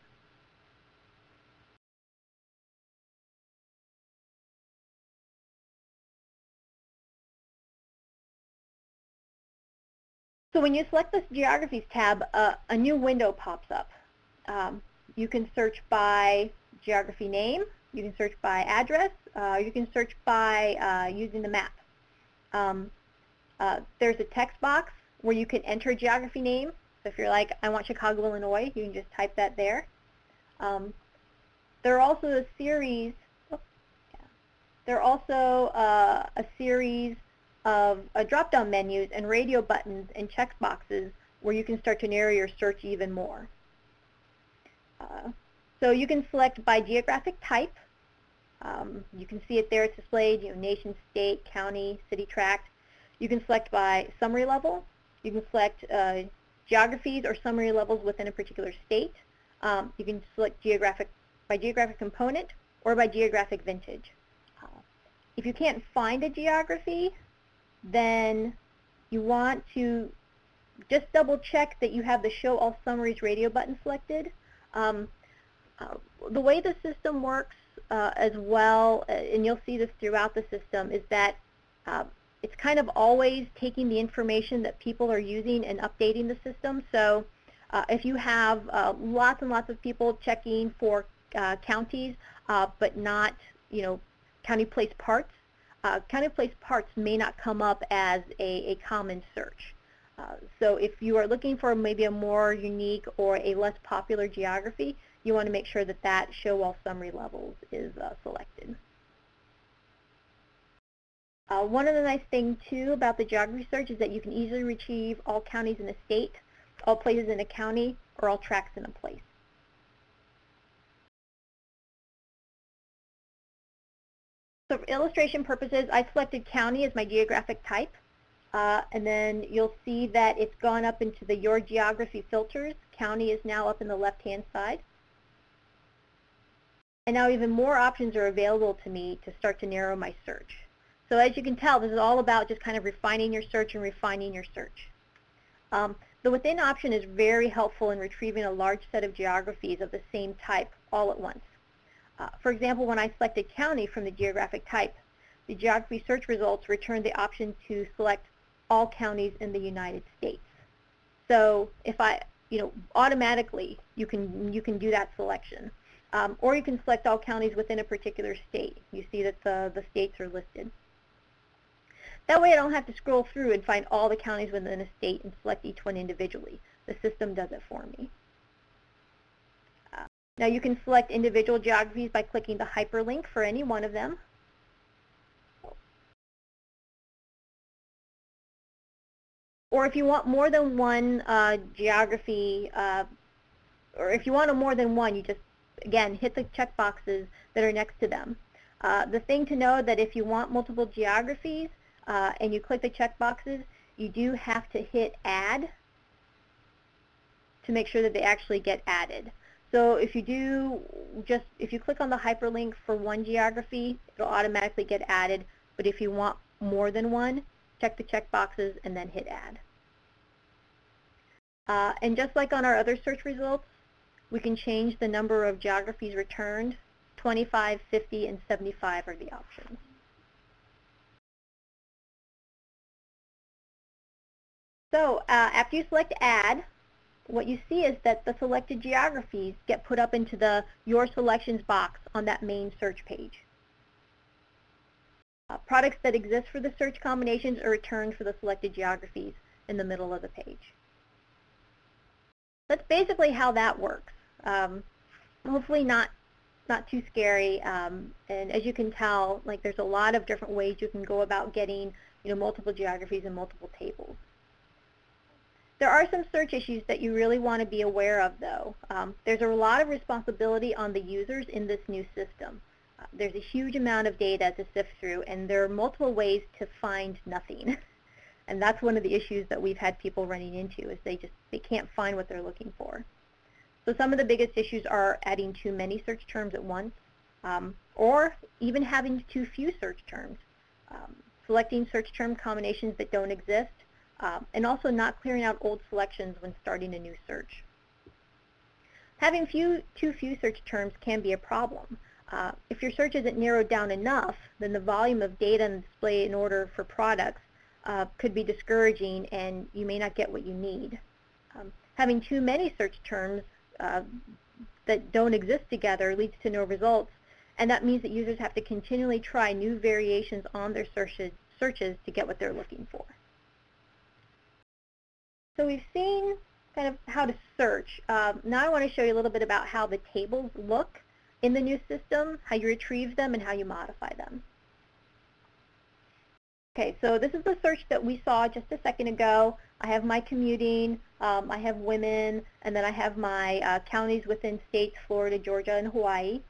So when you select this Geographies tab, a new window pops up. You can search by geography name, you can search by address, you can search by using the map. There's a text box where you can enter a geography name. So if you're like, I want Chicago, Illinois, you can just type that there. There are also a series of drop-down menus and radio buttons and check boxes where you can start to narrow your search even more. So you can select by geographic type. You can see it there, it's displayed, nation, state, county, city, tract. You can select by summary level. You can select geographies or summary levels within a particular state. You can select by geographic component or by geographic vintage. If you can't find a geography, then you want to just double check that you have the Show All Summaries radio button selected. The way the system works as well, and you'll see this throughout the system, is that it's kind of always taking the information that people are using and updating the system. So if you have lots and lots of people checking for counties, but not, county place parts, county place parts may not come up as a common search. So if you are looking for maybe a more unique or a less popular geography, you want to make sure that that Show All Summary Levels is selected. One of the nice things too about the geography search is that you can easily retrieve all counties in a state, all places in a county, or all tracts in a place. So for illustration purposes, I selected county as my geographic type, and then you'll see that it's gone up into the Your Geography filters. County is now up in the left-hand side. And now even more options are available to me to start to narrow my search. So as you can tell, this is all about just kind of refining your search and refining your search. The Within option is very helpful in retrieving a large set of geographies of the same type all at once. For example, when I selected county from the geographic type, the geography search results returned the option to select all counties in the United States. So if automatically you can do that selection. Or you can select all counties within a particular state. You see that the states are listed. That way I don't have to scroll through and find all the counties within a state and select each one individually. The system does it for me. Now you can select individual geographies by clicking the hyperlink for any one of them. Or if you want more than one geography, or if you want more than one, you just, again, hit the check boxes that are next to them. The thing to know that if you want multiple geographies and you click the check boxes, you do have to hit Add to make sure that they actually get added. So if you click on the hyperlink for one geography, it'll automatically get added. But if you want more than one, check the checkboxes and then hit add. And just like on our other search results, we can change the number of geographies returned. 25, 50, and 75 are the options. So after you select add, what you see is that the selected geographies get put up into the Your Selections box on that main search page. Products that exist for the search combinations are returned for the selected geographies in the middle of the page. That's basically how that works. Hopefully not too scary, and as you can tell, like, there's a lot of different ways you can go about getting, multiple geographies and multiple tables. There are some search issues that you really want to be aware of, though. There's a lot of responsibility on the users in this new system. There's a huge amount of data to sift through, and there are multiple ways to find nothing. And that's one of the issues that we've had people running into, is they can't find what they're looking for. So some of the biggest issues are adding too many search terms at once, or even having too few search terms, selecting search term combinations that don't exist, and also not clearing out old selections when starting a new search. Having too few search terms can be a problem. If your search isn't narrowed down enough, then the volume of data and display in order for products could be discouraging, and you may not get what you need. Having too many search terms that don't exist together leads to no results, and that means that users have to continually try new variations on their searches to get what they're looking for. So we've seen kind of how to search. Now I want to show you a little bit about how the tables look in the new system, how you retrieve them, and how you modify them. Okay, so this is the search that we saw just a second ago. I have my commuting, I have women, and then I have my counties within states, Florida, Georgia, and Hawaii.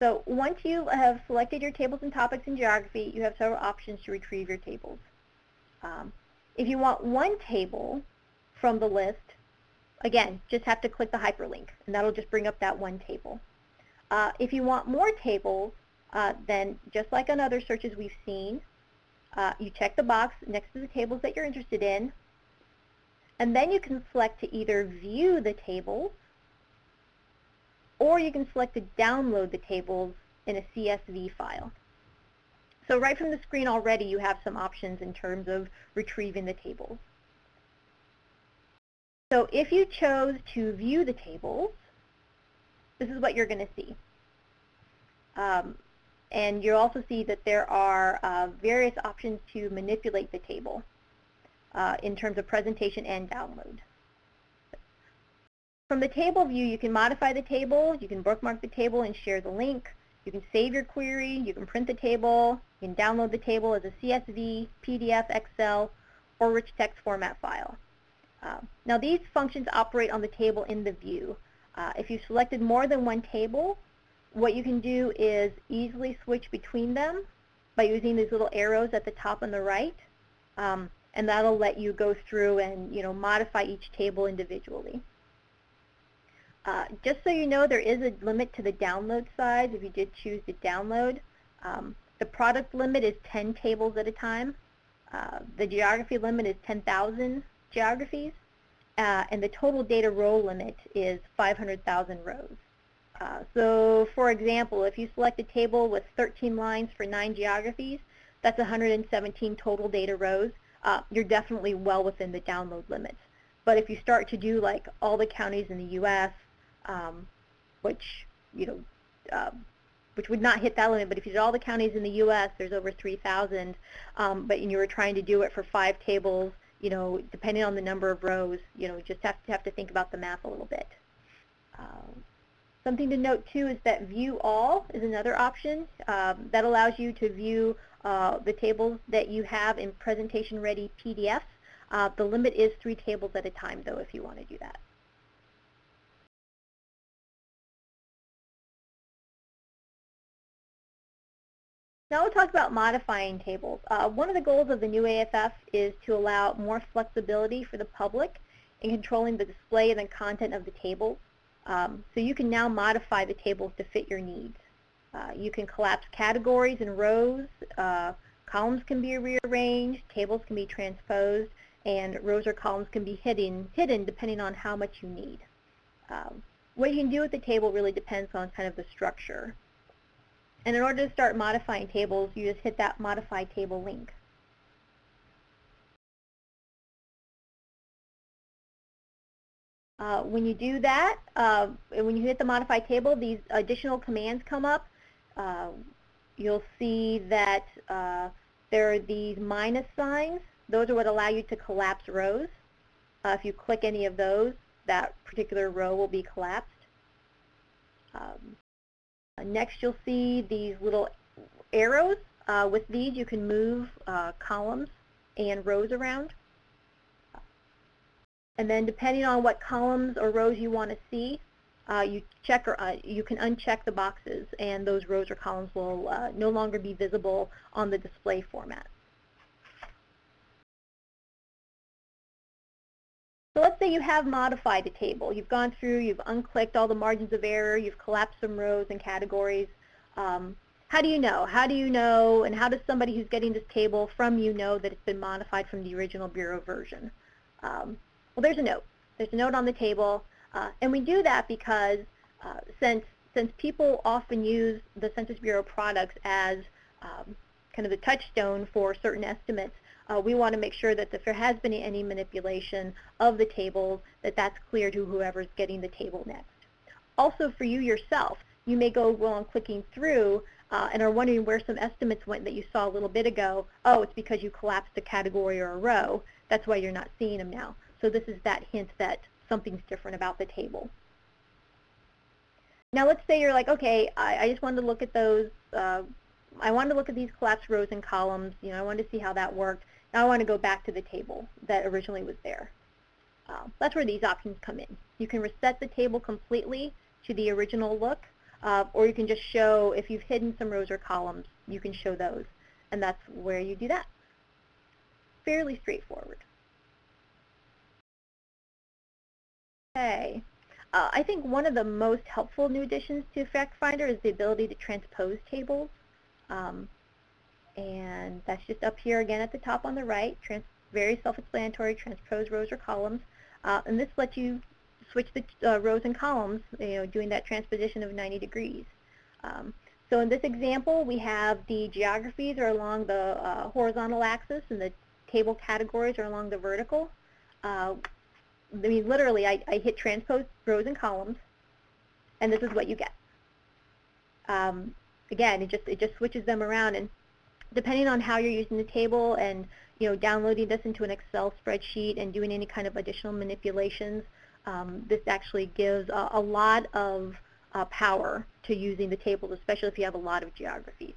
So once you have selected your tables and topics in geography, you have several options to retrieve your tables. If you want one table from the list, again, just have to click the hyperlink, and that'll just bring up that one table. If you want more tables, then just like on other searches we've seen, you check the box next to the tables that you're interested in, and then you can select to either view the tables, or you can select to download the tables in a CSV file. So right from the screen already, you have some options in terms of retrieving the tables. So if you chose to view the tables, this is what you're going to see. And you'll also see that there are various options to manipulate the table in terms of presentation and download. From the table view, you can modify the table, you can bookmark the table and share the link, you can save your query, you can print the table, you can download the table as a CSV, PDF, Excel, or rich text format file. Now these functions operate on the table in the view. If you've selected more than one table, what you can do is easily switch between them by using these little arrows at the top and the right, and that'll let you go through and modify each table individually. Just so you know, there is a limit to the download size if you did choose to download. The product limit is 10 tables at a time. The geography limit is 10,000 geographies, and the total data row limit is 500,000 rows. So for example, if you select a table with 13 lines for 9 geographies, that's 117 total data rows. You're definitely well within the download limits. But if you start to do like all the counties in the U.S., which would not hit that limit, but if you did all the counties in the U.S., there's over 3,000, but you were trying to do it for 5 tables, depending on the number of rows, just have to think about the math a little bit. Something to note too is that View All is another option that allows you to view the tables that you have in presentation-ready PDFs. The limit is 3 tables at a time, though, if you want to do that. Now we'll talk about modifying tables. One of the goals of the new AFF is to allow more flexibility for the public in controlling the display and the content of the table. So you can now modify the tables to fit your needs. You can collapse categories and rows, columns can be rearranged, tables can be transposed, and rows or columns can be hidden depending on how much you need. What you can do with the table really depends on kind of the structure. And in order to start modifying tables, you just hit that Modify Table link. When you do that, when you hit the Modify Table, these additional commands come up. You'll see that there are these minus signs. Those are what allow you to collapse rows. If you click any of those, that particular row will be collapsed. Next, you'll see these little arrows. With these, you can move columns and rows around. And then depending on what columns or rows you want to see, you can uncheck the boxes, and those rows or columns will no longer be visible on the display format. So let's say you have modified the table. You've gone through, you've unclicked all the margins of error, you've collapsed some rows and categories. How do you know? How do you know, and how does somebody who's getting this table from you know that it's been modified from the original Bureau version? Well, there's a note. There's a note on the table, and we do that because since people often use the Census Bureau products as kind of the touchstone for certain estimates, we want to make sure that if there has been any manipulation of the tables, that's clear to whoever's getting the table next. Also, for you yourself, you may go on clicking through and are wondering where some estimates went that you saw a little bit ago. Oh, it's because you collapsed a category or a row. That's why you're not seeing them now. So this is that hint that something's different about the table. Now let's say you're like, okay, I just wanted to look at those. I wanted to look at these collapsed rows and columns. You know, I wanted to see how that worked. Now I want to go back to the table that originally was there. That's where these options come in. You can reset the table completely to the original look, or you can just show, if you've hidden some rows or columns, you can show those. And that's where you do that. Fairly straightforward. Okay. I think one of the most helpful new additions to FactFinder is the ability to transpose tables. And that's just up here again at the top on the right, very self-explanatory, transpose rows or columns. And this lets you switch the rows and columns, doing that transposition of 90 degrees. So in this example, we have the geographies are along the horizontal axis and the table categories are along the vertical. I mean, literally, I hit transpose rows and columns, and this is what you get. Again, it just switches them around, and depending on how you're using the table and downloading this into an Excel spreadsheet and doing any kind of additional manipulations, this actually gives a lot of power to using the tables, especially if you have a lot of geographies.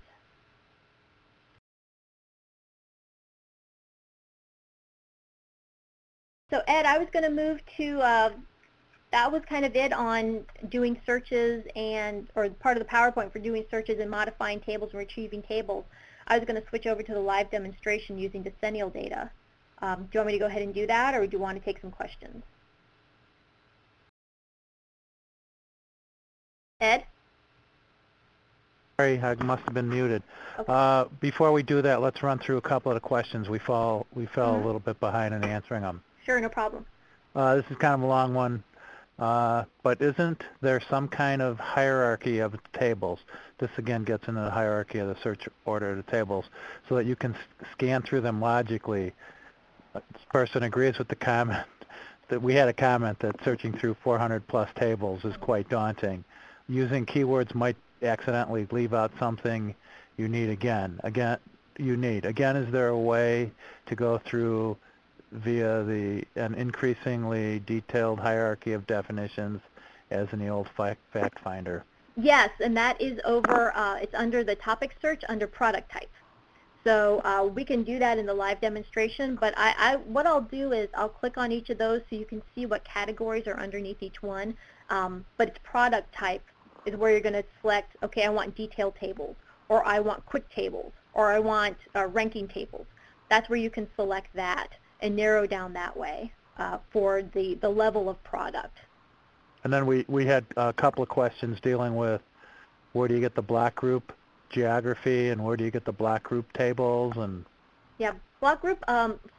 So Ed, I was going to move to, that was kind of it on doing searches or part of the PowerPoint for doing searches and modifying tables and retrieving tables. I was going to switch over to the live demonstration using decennial data. Do you want me to go ahead and do that, or do you want to take some questions? Ed? Sorry, I must have been muted. Okay. Before we do that, let's run through a couple of the questions. We fell a little bit behind in answering them. Sure, no problem. This is kind of a long one, but isn't there some kind of hierarchy of tables? This again gets into the hierarchy of the search order of the tables, so that you can scan through them logically. This person agrees with the comment that we had a comment that searching through 400 plus tables is quite daunting. Using keywords might accidentally leave out something you need again. Again, is there a way to go through via an increasingly detailed hierarchy of definitions as in the old FactFinder? Yes, and that is over, it's under the topic search under product type. So we can do that in the live demonstration, but what I'll do is I'll click on each of those so you can see what categories are underneath each one. But it's product type is where you're going to select, okay, I want detailed tables, or I want quick tables, or I want ranking tables. That's where you can select that and narrow down that way for the level of product. And then we had a couple of questions dealing with where do you get the block group geography and where do you get the block group tables and... Yeah, block group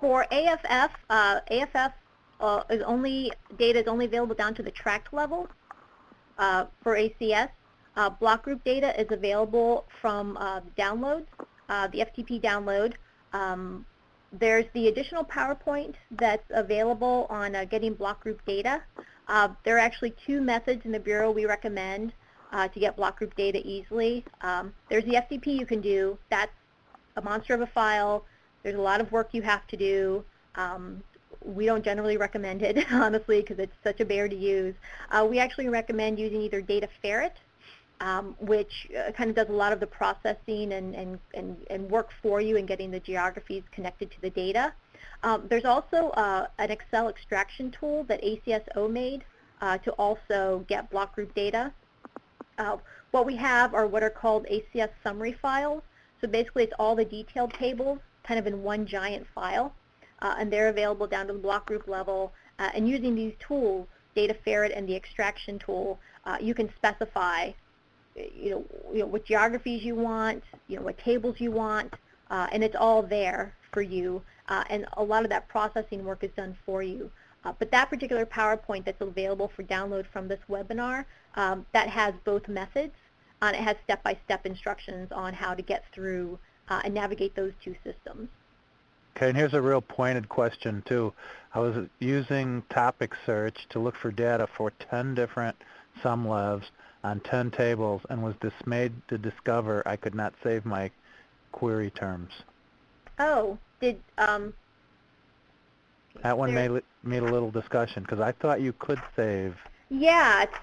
for AFF, AFF data is only available down to the tract level. For ACS, block group data is available from downloads, the FTP download. There's the additional PowerPoint that's available on getting block group data. There are actually 2 methods in the Bureau we recommend to get block group data easily. There's the FTP you can do. That's a monster of a file. There's a lot of work you have to do. We don't generally recommend it, honestly, because it's such a bear to use. We actually recommend using either Data Ferret, which kind of does a lot of the processing and work for you in getting the geographies connected to the data. There's also an Excel extraction tool that ACSO made to also get block group data. What we have are what are called ACS summary files. So basically it's all the detailed tables kind of in one giant file. And they're available down to the block group level. And using these tools, Data Ferret and the extraction tool, you can specify what geographies you want, what tables you want, and it's all there for you. And a lot of that processing work is done for you. But that particular PowerPoint that's available for download from this webinar, that has both methods, and it has step-by-step instructions on how to get through and navigate those 2 systems. Okay, and here's a real pointed question, too. I was using topic search to look for data for 10 different SumLevs on 10 tables and was dismayed to discover I could not save my query terms. Oh, did... that one made a little discussion, because I thought you could save. Yeah, it's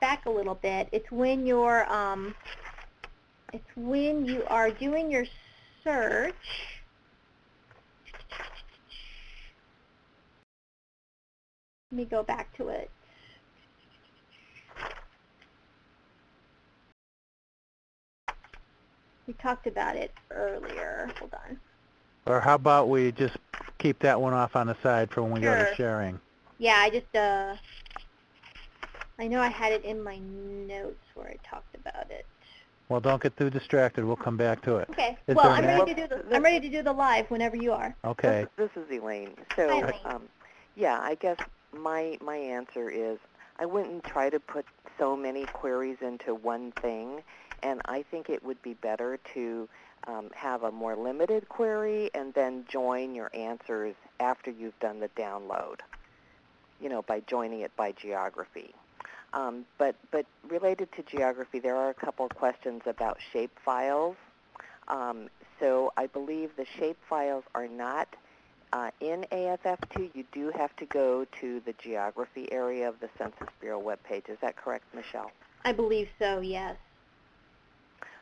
back a little bit. It's when you're, it's when you are doing your search. Let me go back to it. We talked about it earlier. Hold on. Or how about we just keep that one off on the side for when we go to sharing? Yeah, I just, I know I had it in my notes where I talked about it. Well, don't get too distracted. We'll come back to it. Okay. Well, I'm ready to do the live whenever you are. Okay. This is Elaine. So, hi, Elaine. Yeah, I guess my answer is I wouldn't try to put so many queries into one thing, and I think it would be better to have a more limited query and then join your answers after you've done the download, by joining it by geography. But related to geography, there are a couple of questions about shape files. So I believe the shape files are not in AFF2. You do have to go to the geography area of the Census Bureau webpage. Is that correct, Michelle? I believe so, yes.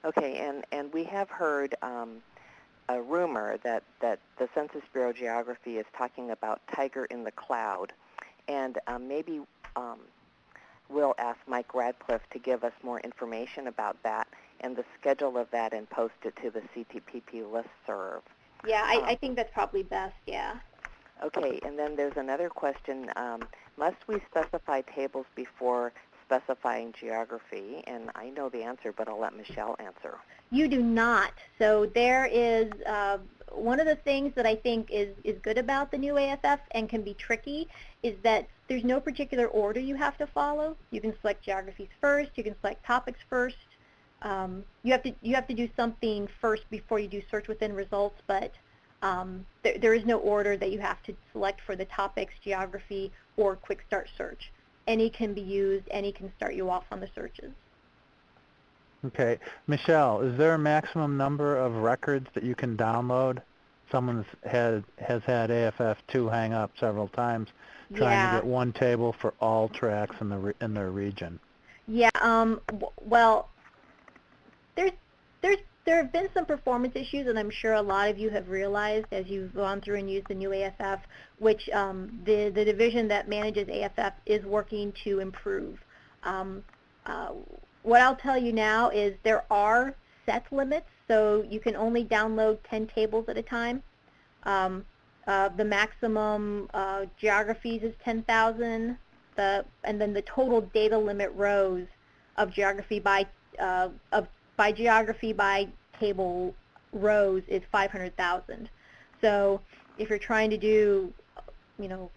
Okay, and we have heard a rumor that the Census Bureau geography is talking about Tiger in the Cloud. And maybe we'll ask Mike Radcliffe to give us more information about that and the schedule of that and post it to the CTPP listserv. Yeah, I think that's probably best, yeah. Okay, and then there's another question. Must we specify tables before specifying geography? And I know the answer, but I'll let Michelle answer. You do not. So there is one of the things that I think is good about the new AFF and can be tricky is that there's no particular order you have to follow. You can select geographies first. You can select topics first. You have to do something first before you do search within results, but there is no order that you have to select for the topics, geography, or quick start search. Any can be used. Any can start you off on the searches. Okay. Michelle, is there a maximum number of records that you can download? Someone has had AFF2 hang up several times trying to get one table for all tracks in their region. Yeah, well, there have been some performance issues, and I'm sure a lot of you have realized as you've gone through and used the new AFF, which the division that manages AFF is working to improve. what I'll tell you now is there are set limits, so you can only download 10 tables at a time. The maximum geographies is 10,000, and then the total data limit rows of geography by geography by table rows is 500,000. So if you're trying to do, you know,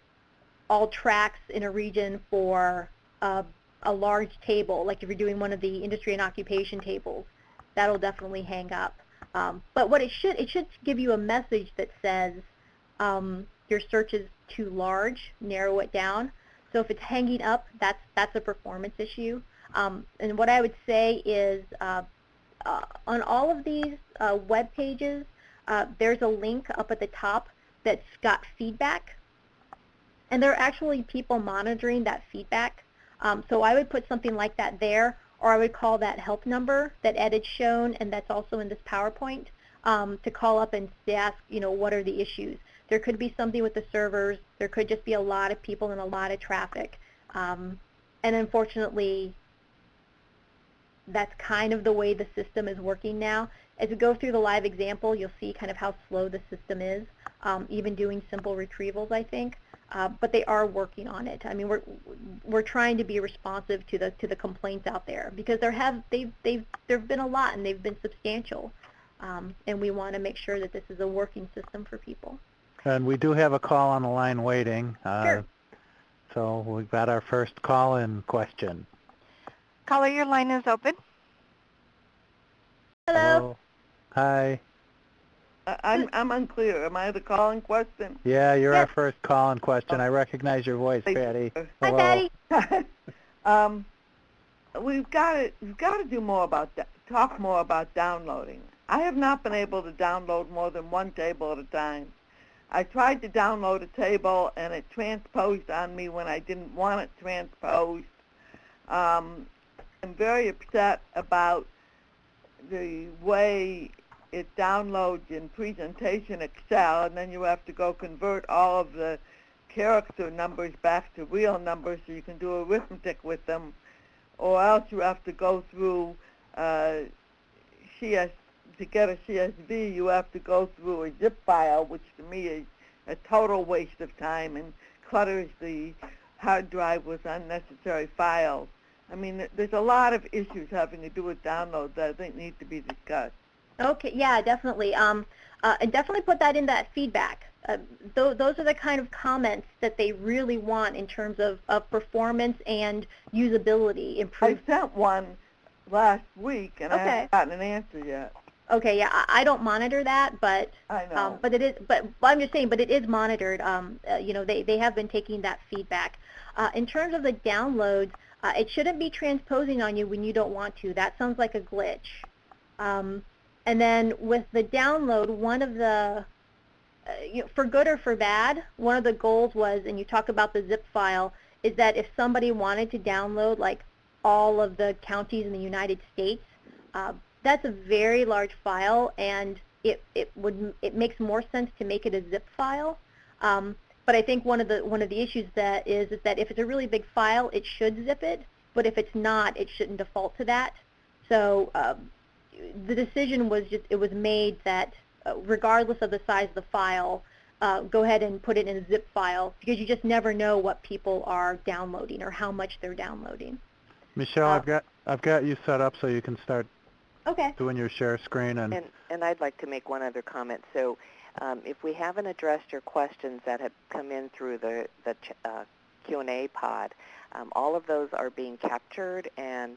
all tracks in a region for a large table, like if you're doing one of the industry and occupation tables, that'll definitely hang up. But what it should give you a message that says your search is too large, narrow it down. So if it's hanging up, that's a performance issue. And what I would say is on all of these web pages, there's a link up at the top that's got feedback. And there are actually people monitoring that feedback. So I would put something like that there, or I would call that help number that Ed had shown, and that's also in this PowerPoint, to call up and ask, you know, what are the issues. There could be something with the servers. There could just be a lot of people and a lot of traffic. And unfortunately, that's kind of the way the system is working now. As we go through the live example, you'll see kind of how slow the system is, even doing simple retrievals, I think. But they are working on it. I mean, we're trying to be responsive to the complaints out there, because there've been a lot, and they've been substantial, and we want to make sure that this is a working system for people. And we do have a call on the line waiting. Sure. So we've got our first call-in question. Caller, your line is open. Hello. Hi. I'm unclear. Am I the call-in question? Yeah, you're our first call-in question. I recognize your voice, Patty. Hi, Patty. We've got to do more about talk more about downloading. I have not been able to download more than one table at a time. I tried to download a table, and it transposed on me when I didn't want it transposed. I'm very upset about the way it downloads in presentation Excel, and then you have to go convert all of the character numbers back to real numbers so you can do arithmetic with them, or else you have to go through to get a CSV, you have to go through a zip file, which to me is a total waste of time and clutters the hard drive with unnecessary files. I mean, there's a lot of issues having to do with downloads that I think need to be discussed. Okay, yeah, definitely. And definitely put that in that feedback. Those are the kind of comments that they really want in terms of performance and usability improvement. I sent one last week, and I haven't gotten an answer yet. Okay, yeah, I don't monitor that, but I know. But it is. But I'm just saying, but it is monitored. You know, they have been taking that feedback. In terms of the downloads, it shouldn't be transposing on you when you don't want to. That sounds like a glitch. And then with the download, one of the, you know, for good or for bad, one of the goals was, and you talk about the zip file, is that if somebody wanted to download like all of the counties in the United States, that's a very large file, and it makes more sense to make it a zip file. But I think one of the issues that is that if it's a really big file, it should zip it. But if it's not, it shouldn't default to that. So the decision was it was made that regardless of the size of the file, go ahead and put it in a zip file, because you just never know what people are downloading or how much they're downloading. Michelle, I've got you set up so you can start doing your share screen. And I'd like to make one other comment. So if we haven't addressed your questions that have come in through the Q&A pod, all of those are being captured, and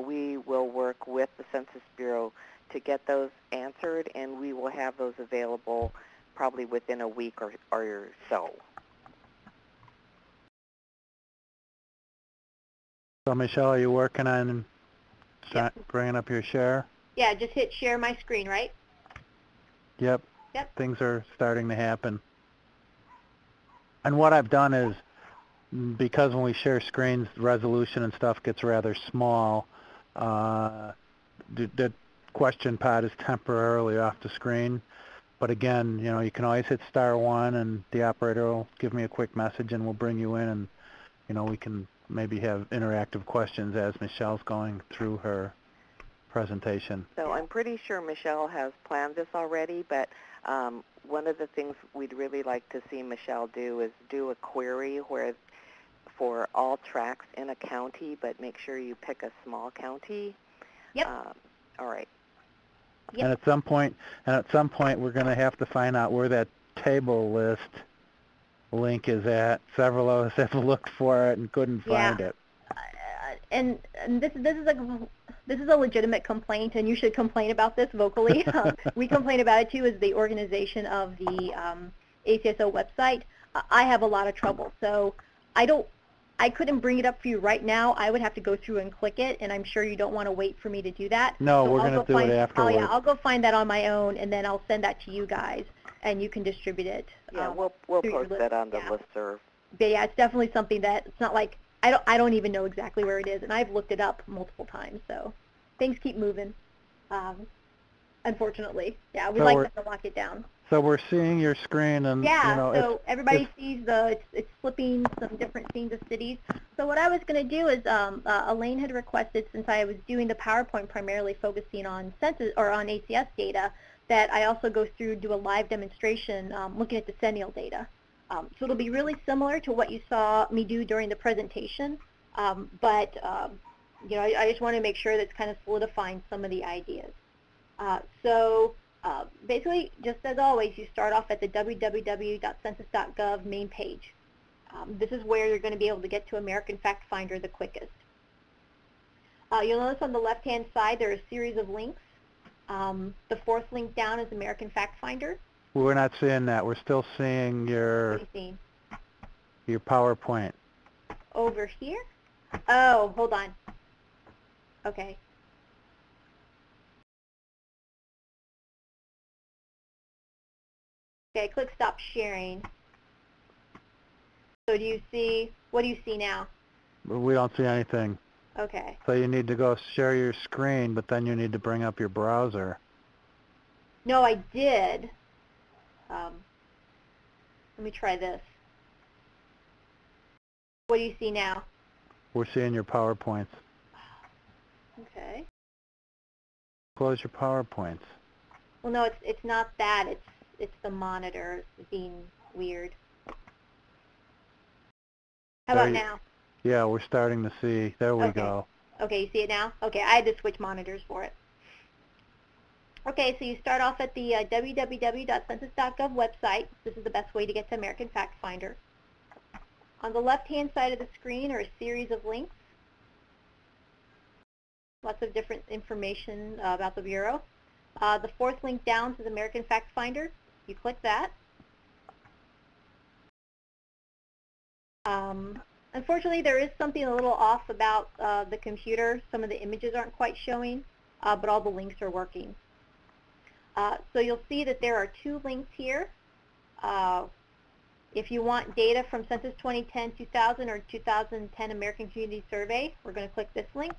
we will work with the Census Bureau to get those answered, and we will have those available probably within a week or so. So, Michelle, are you working on bringing up your share? Yeah, just hit share my screen, right? Yep. Things are starting to happen. And what I've done is, because when we share screens, the resolution and stuff gets rather small, the question pod is temporarily off the screen. But again, you know, you can always hit *1, and the operator will give me a quick message, and we'll bring you in, and you know, we can maybe have interactive questions as Michelle's going through her presentation. So I'm pretty sure Michelle has planned this already, but one of the things we'd really like to see Michelle do is do a query where for all tracts in a county, but make sure you pick a small county. Yep. All right. Yep. And at some point, we're going to have to find out where that table list link is at. Several of us have looked for it and couldn't find it. And this is a legitimate complaint, and you should complain about this vocally. We complain about it too, as the organization of the ACSO website. I have a lot of trouble, so I couldn't bring it up for you right now. I would have to go through and click it, and I'm sure you don't want to wait for me to do that. No, so we're going to do it afterwards. Oh yeah, I'll go find that on my own, and then I'll send that to you guys, and you can distribute it. Yeah, we'll post that on the listserv. But yeah, it's definitely something that it's not like I don't even know exactly where it is, and I've looked it up multiple times. So things keep moving. Unfortunately, yeah, we'd like them to lock it down. So we're seeing your screen, and so everybody sees it's flipping some different scenes of cities. So what I was going to do is Elaine had requested, since I was doing the PowerPoint primarily focusing on census or on ACS data, that I also go through do a live demonstration looking at decennial data. So it'll be really similar to what you saw me do during the presentation, but I just want to make sure that's kind of solidifying some of the ideas. Basically, just as always, you start off at the www.census.gov main page. This is where you're going to be able to get to American FactFinder the quickest. You'll notice on the left-hand side there are a series of links. The fourth link down is American FactFinder. We're not seeing that. We're still seeing your PowerPoint. Over here? Oh, hold on. Okay. Okay, click stop sharing. So what do you see now? We don't see anything. Okay. So you need to go share your screen, but then you need to bring up your browser. No, I did. Let me try this. What do you see now? We're seeing your PowerPoints. Okay. Close your PowerPoints. Well, no, it's not that. It's the monitor being weird. How about now? Yeah, we're starting to see. There we go. Okay, you see it now? Okay, I had to switch monitors for it. Okay, so you start off at the www.census.gov website. This is the best way to get to American FactFinder. On the left-hand side of the screen are a series of links. Lots of different information about the Bureau. The fourth link down says American FactFinder. You click that. Unfortunately, there is something a little off about the computer. Some of the images aren't quite showing, but all the links are working. So you'll see that there are two links here. If you want data from Census 2010-2000 or 2010 American Community Survey, we're going to click this link.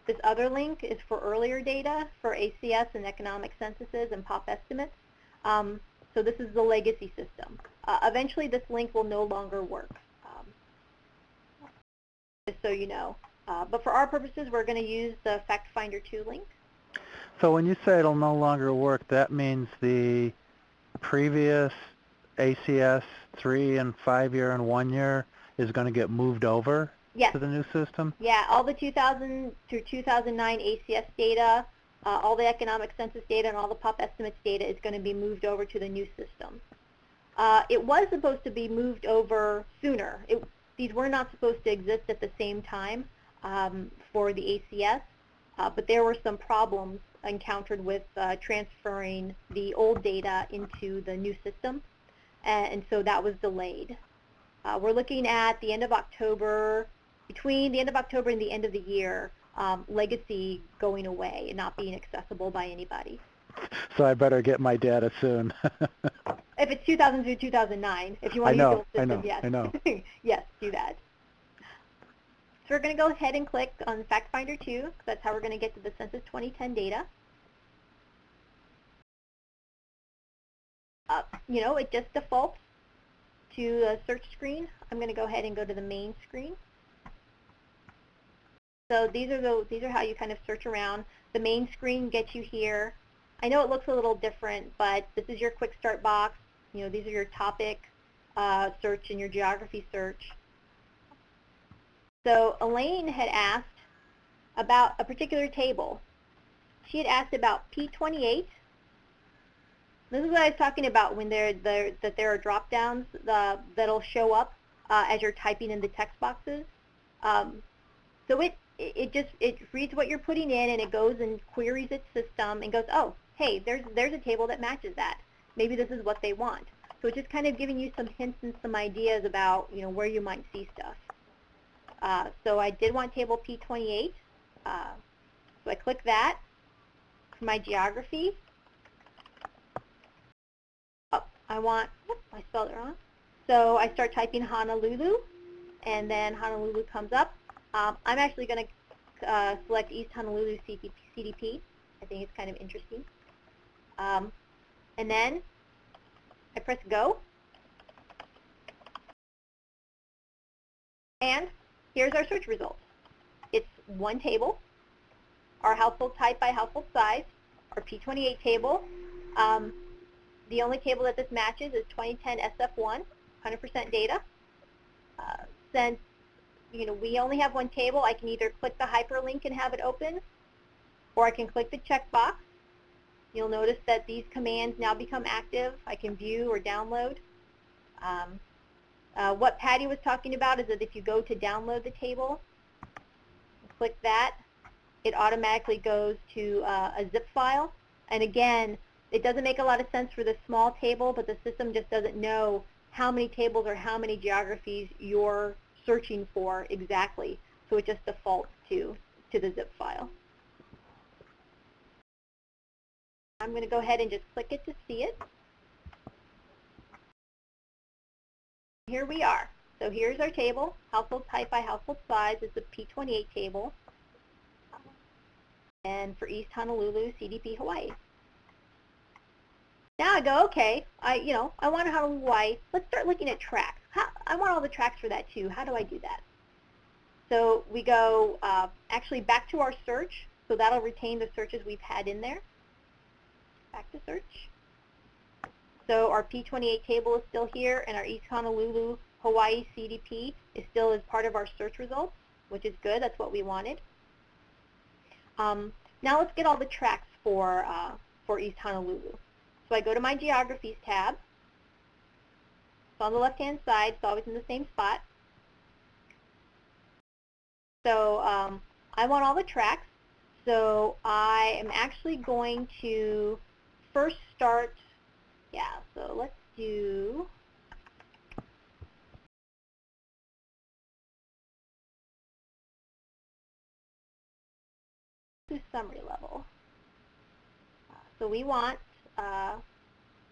This other link is for earlier data for ACS and economic censuses and POP estimates. So this is the legacy system. Eventually this link will no longer work, just so you know. But for our purposes, we're going to use the FactFinder2 link. So when you say it'll no longer work, that means the previous ACS 3 and 5 year and 1 year is going to get moved over to the new system? Yeah, all the 2000 through 2009 ACS data, all the economic census data, and all the POP estimates data is going to be moved over to the new system. It was supposed to be moved over sooner. These were not supposed to exist at the same time for the ACS, but there were some problems encountered with transferring the old data into the new system, and so that was delayed. We're looking at the end of October, between the end of October and the end of the year, legacy going away and not being accessible by anybody. So I better get my data soon. If it's 2000 through 2009, if you want to use the old system, yes. I know. Yes, do that. So we're going to go ahead and click on FactFinder2, because that's how we're going to get to the Census 2010 data. It just defaults to the search screen, I'm going to go ahead and go to the main screen. So these are how you kind of search around. The main screen gets you here. I know it looks a little different, but this is your quick start box. You know, these are your topic search and your geography search. So Elaine had asked about a particular table. She had asked about P28. This is what I was talking about when there are drop downs that'll show up as you're typing in the text boxes. So it reads what you're putting in, and it goes and queries its system and goes, oh, hey, there's a table that matches that. Maybe this is what they want. So it's just kind of giving you some hints and some ideas about, you know, where you might see stuff. So I did want table P28. So I click that for my geography. Oh, I spelled it wrong. So I start typing Honolulu, and then Honolulu comes up. I'm actually going to select East Honolulu CDP. I think it's kind of interesting. And then I press go. And here's our search results. It's one table, our household type by household size, our P28 table. The only table that this matches is 2010 SF1, 100% data. Since we only have one table, I can either click the hyperlink and have it open, or I can click the checkbox. You'll notice that these commands now become active. I can view or download. What Patty was talking about is that if you go to download the table, click that, it automatically goes to a zip file. And again, it doesn't make a lot of sense for this small table, but the system just doesn't know how many tables or how many geographies you're searching for exactly. So it just defaults to the zip file. I'm going to go ahead and just click it to see it. Here we are. So here's our table, household type by household size. It's a P28 table. And for East Honolulu, CDP, Hawaii. Now I go, okay, I want Honolulu, Hawaii. Let's start looking at tracks. I want all the tracks for that too. How do I do that? So we go actually back to our search. So that'll retain the searches we've had in there. Back to search. So our P28 table is still here, and our East Honolulu, Hawaii CDP is still as part of our search results, which is good. That's what we wanted. Now let's get all the tracks for East Honolulu. So I go to my Geographies tab. It's on the left-hand side. It's always in the same spot. So I want all the tracks. So I am actually going to first start, so let's do summary level. So we want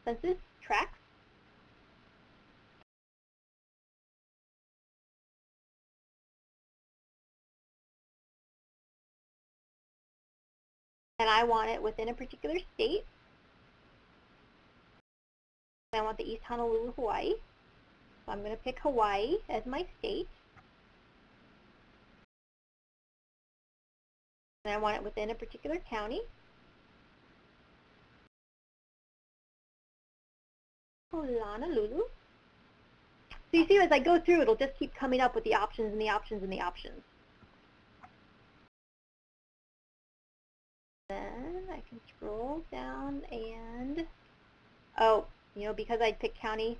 census tracks. And I want it within a particular state. I want the East Honolulu, Hawaii. So I'm going to pick Hawaii as my state. And I want it within a particular county. Honolulu. So you see, as I go through, it'll just keep coming up with the options and the options and the options. Then I can scroll down and, because I picked county,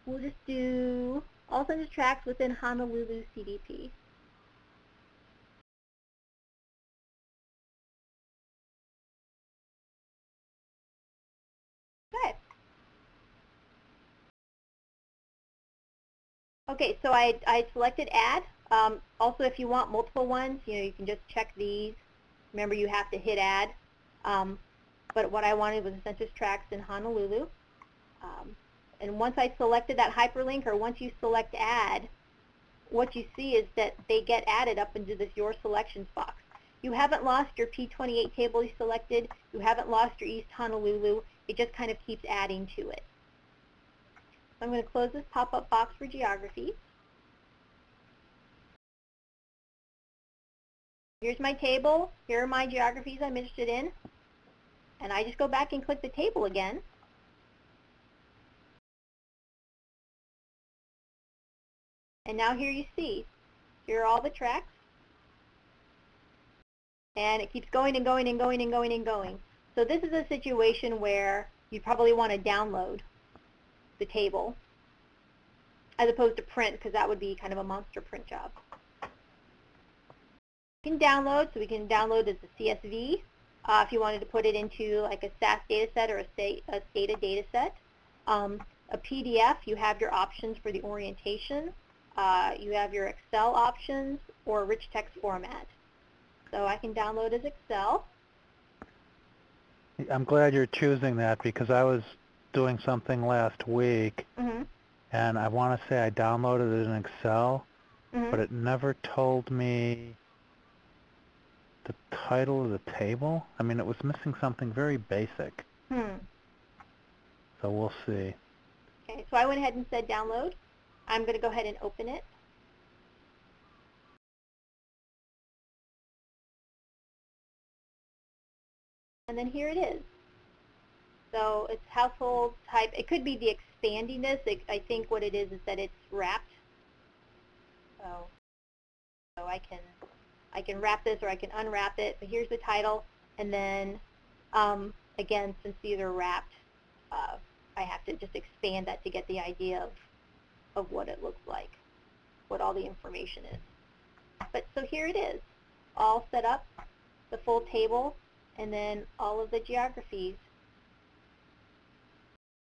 we'll just do all census tracts within Honolulu CDP. Okay. Okay, so I selected add. Also, if you want multiple ones, you can just check these. Remember, you have to hit add. But what I wanted was the census tracts in Honolulu. And once I selected that hyperlink, or once you select add, what you see is that they get added up into this Your Selections box. You haven't lost your P28 table you selected. You haven't lost your East Honolulu. It just kind of keeps adding to it. I'm going to close this pop-up box for geography. Here's my table. Here are my geographies I'm interested in. And I just go back and click the table again. And now here you see, here are all the tracks. And it keeps going and going and going and going and going. So this is a situation where you probably want to download the table as opposed to print, because that would be kind of a monster print job. You can download, so we can download as a CSV if you wanted to put it into like a SAS data set or a SCADA data set. A PDF, you have your options for the orientation. You have your Excel options or rich text format. So I can download as Excel. I'm glad you're choosing that, because I was doing something last week, and I want to say I downloaded it in Excel, but it never told me the title of the table. I mean, it was missing something very basic. So we'll see. Okay, so I went ahead and said download. I'm going to go ahead and open it. And then here it is. So it's household type. It could be the expandiness. I think what it is that it's wrapped. So I can wrap this or I can unwrap it. But here's the title. And then, again, since these are wrapped, I have to just expand that to get the idea of what it looks like, what all the information is. But so here it is, all set up, the full table, and then all of the geographies,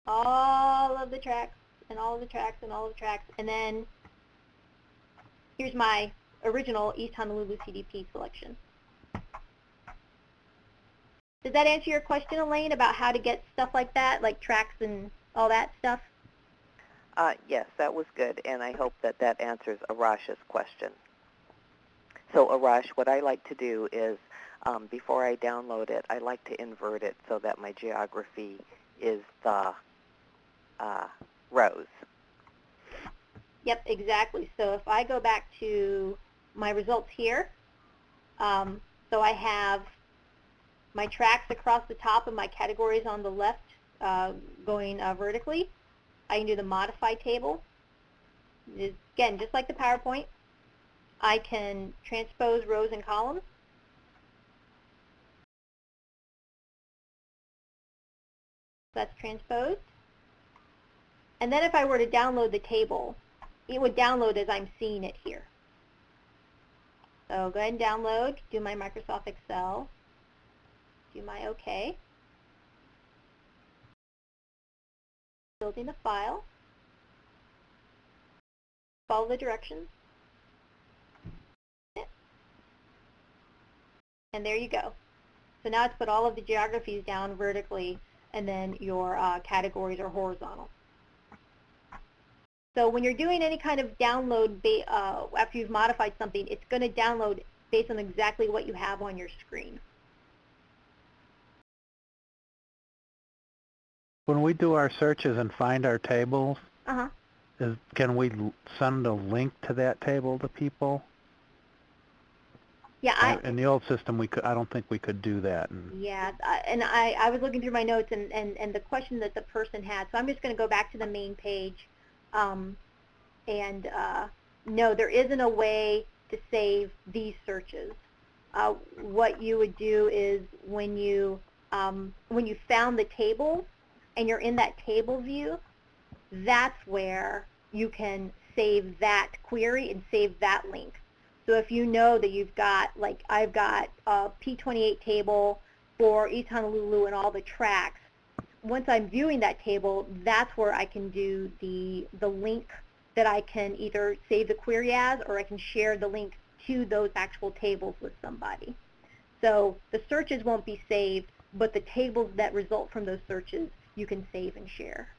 all of the tracks, and all of the tracks, and all of the tracks. And then here's my original East Honolulu CDP selection. Does that answer your question, Elaine, about how to get stuff like that, like tracks and all that stuff? Yes, that was good, and I hope that that answers Arash's question. So Arash, what I like to do is, before I download it, I like to invert it so that my geography is the rows. Yep, exactly. So if I go back to my results here, so I have my tracks across the top and my categories on the left going vertically. I can do the modify table. Again, just like the PowerPoint, I can transpose rows and columns. That's transposed. And then if I were to download the table, it would download as I'm seeing it here. So go ahead and download, do my Microsoft Excel, do my OK. Building the file. Follow the directions. And there you go. So now it's put all of the geographies down vertically, and then your categories are horizontal. So when you're doing any kind of download after you've modified something, it's going to download based on exactly what you have on your screen. When we do our searches and find our tables, can we send a link to that table to people? Yeah, in the old system, I don't think we could do that. Yeah, and I was looking through my notes and the question that the person had. So I'm just going to go back to the main page. No, there isn't a way to save these searches. What you would do is when you found the table and you're in that table view, that's where you can save that query and save that link. So if you know that you've got, like I've got a P28 table for East Honolulu and all the tracks, once I'm viewing that table, that's where I can do the link that I can either save the query as, or I can share the link to those actual tables with somebody. So the searches won't be saved, but the tables that result from those searches you can save and share.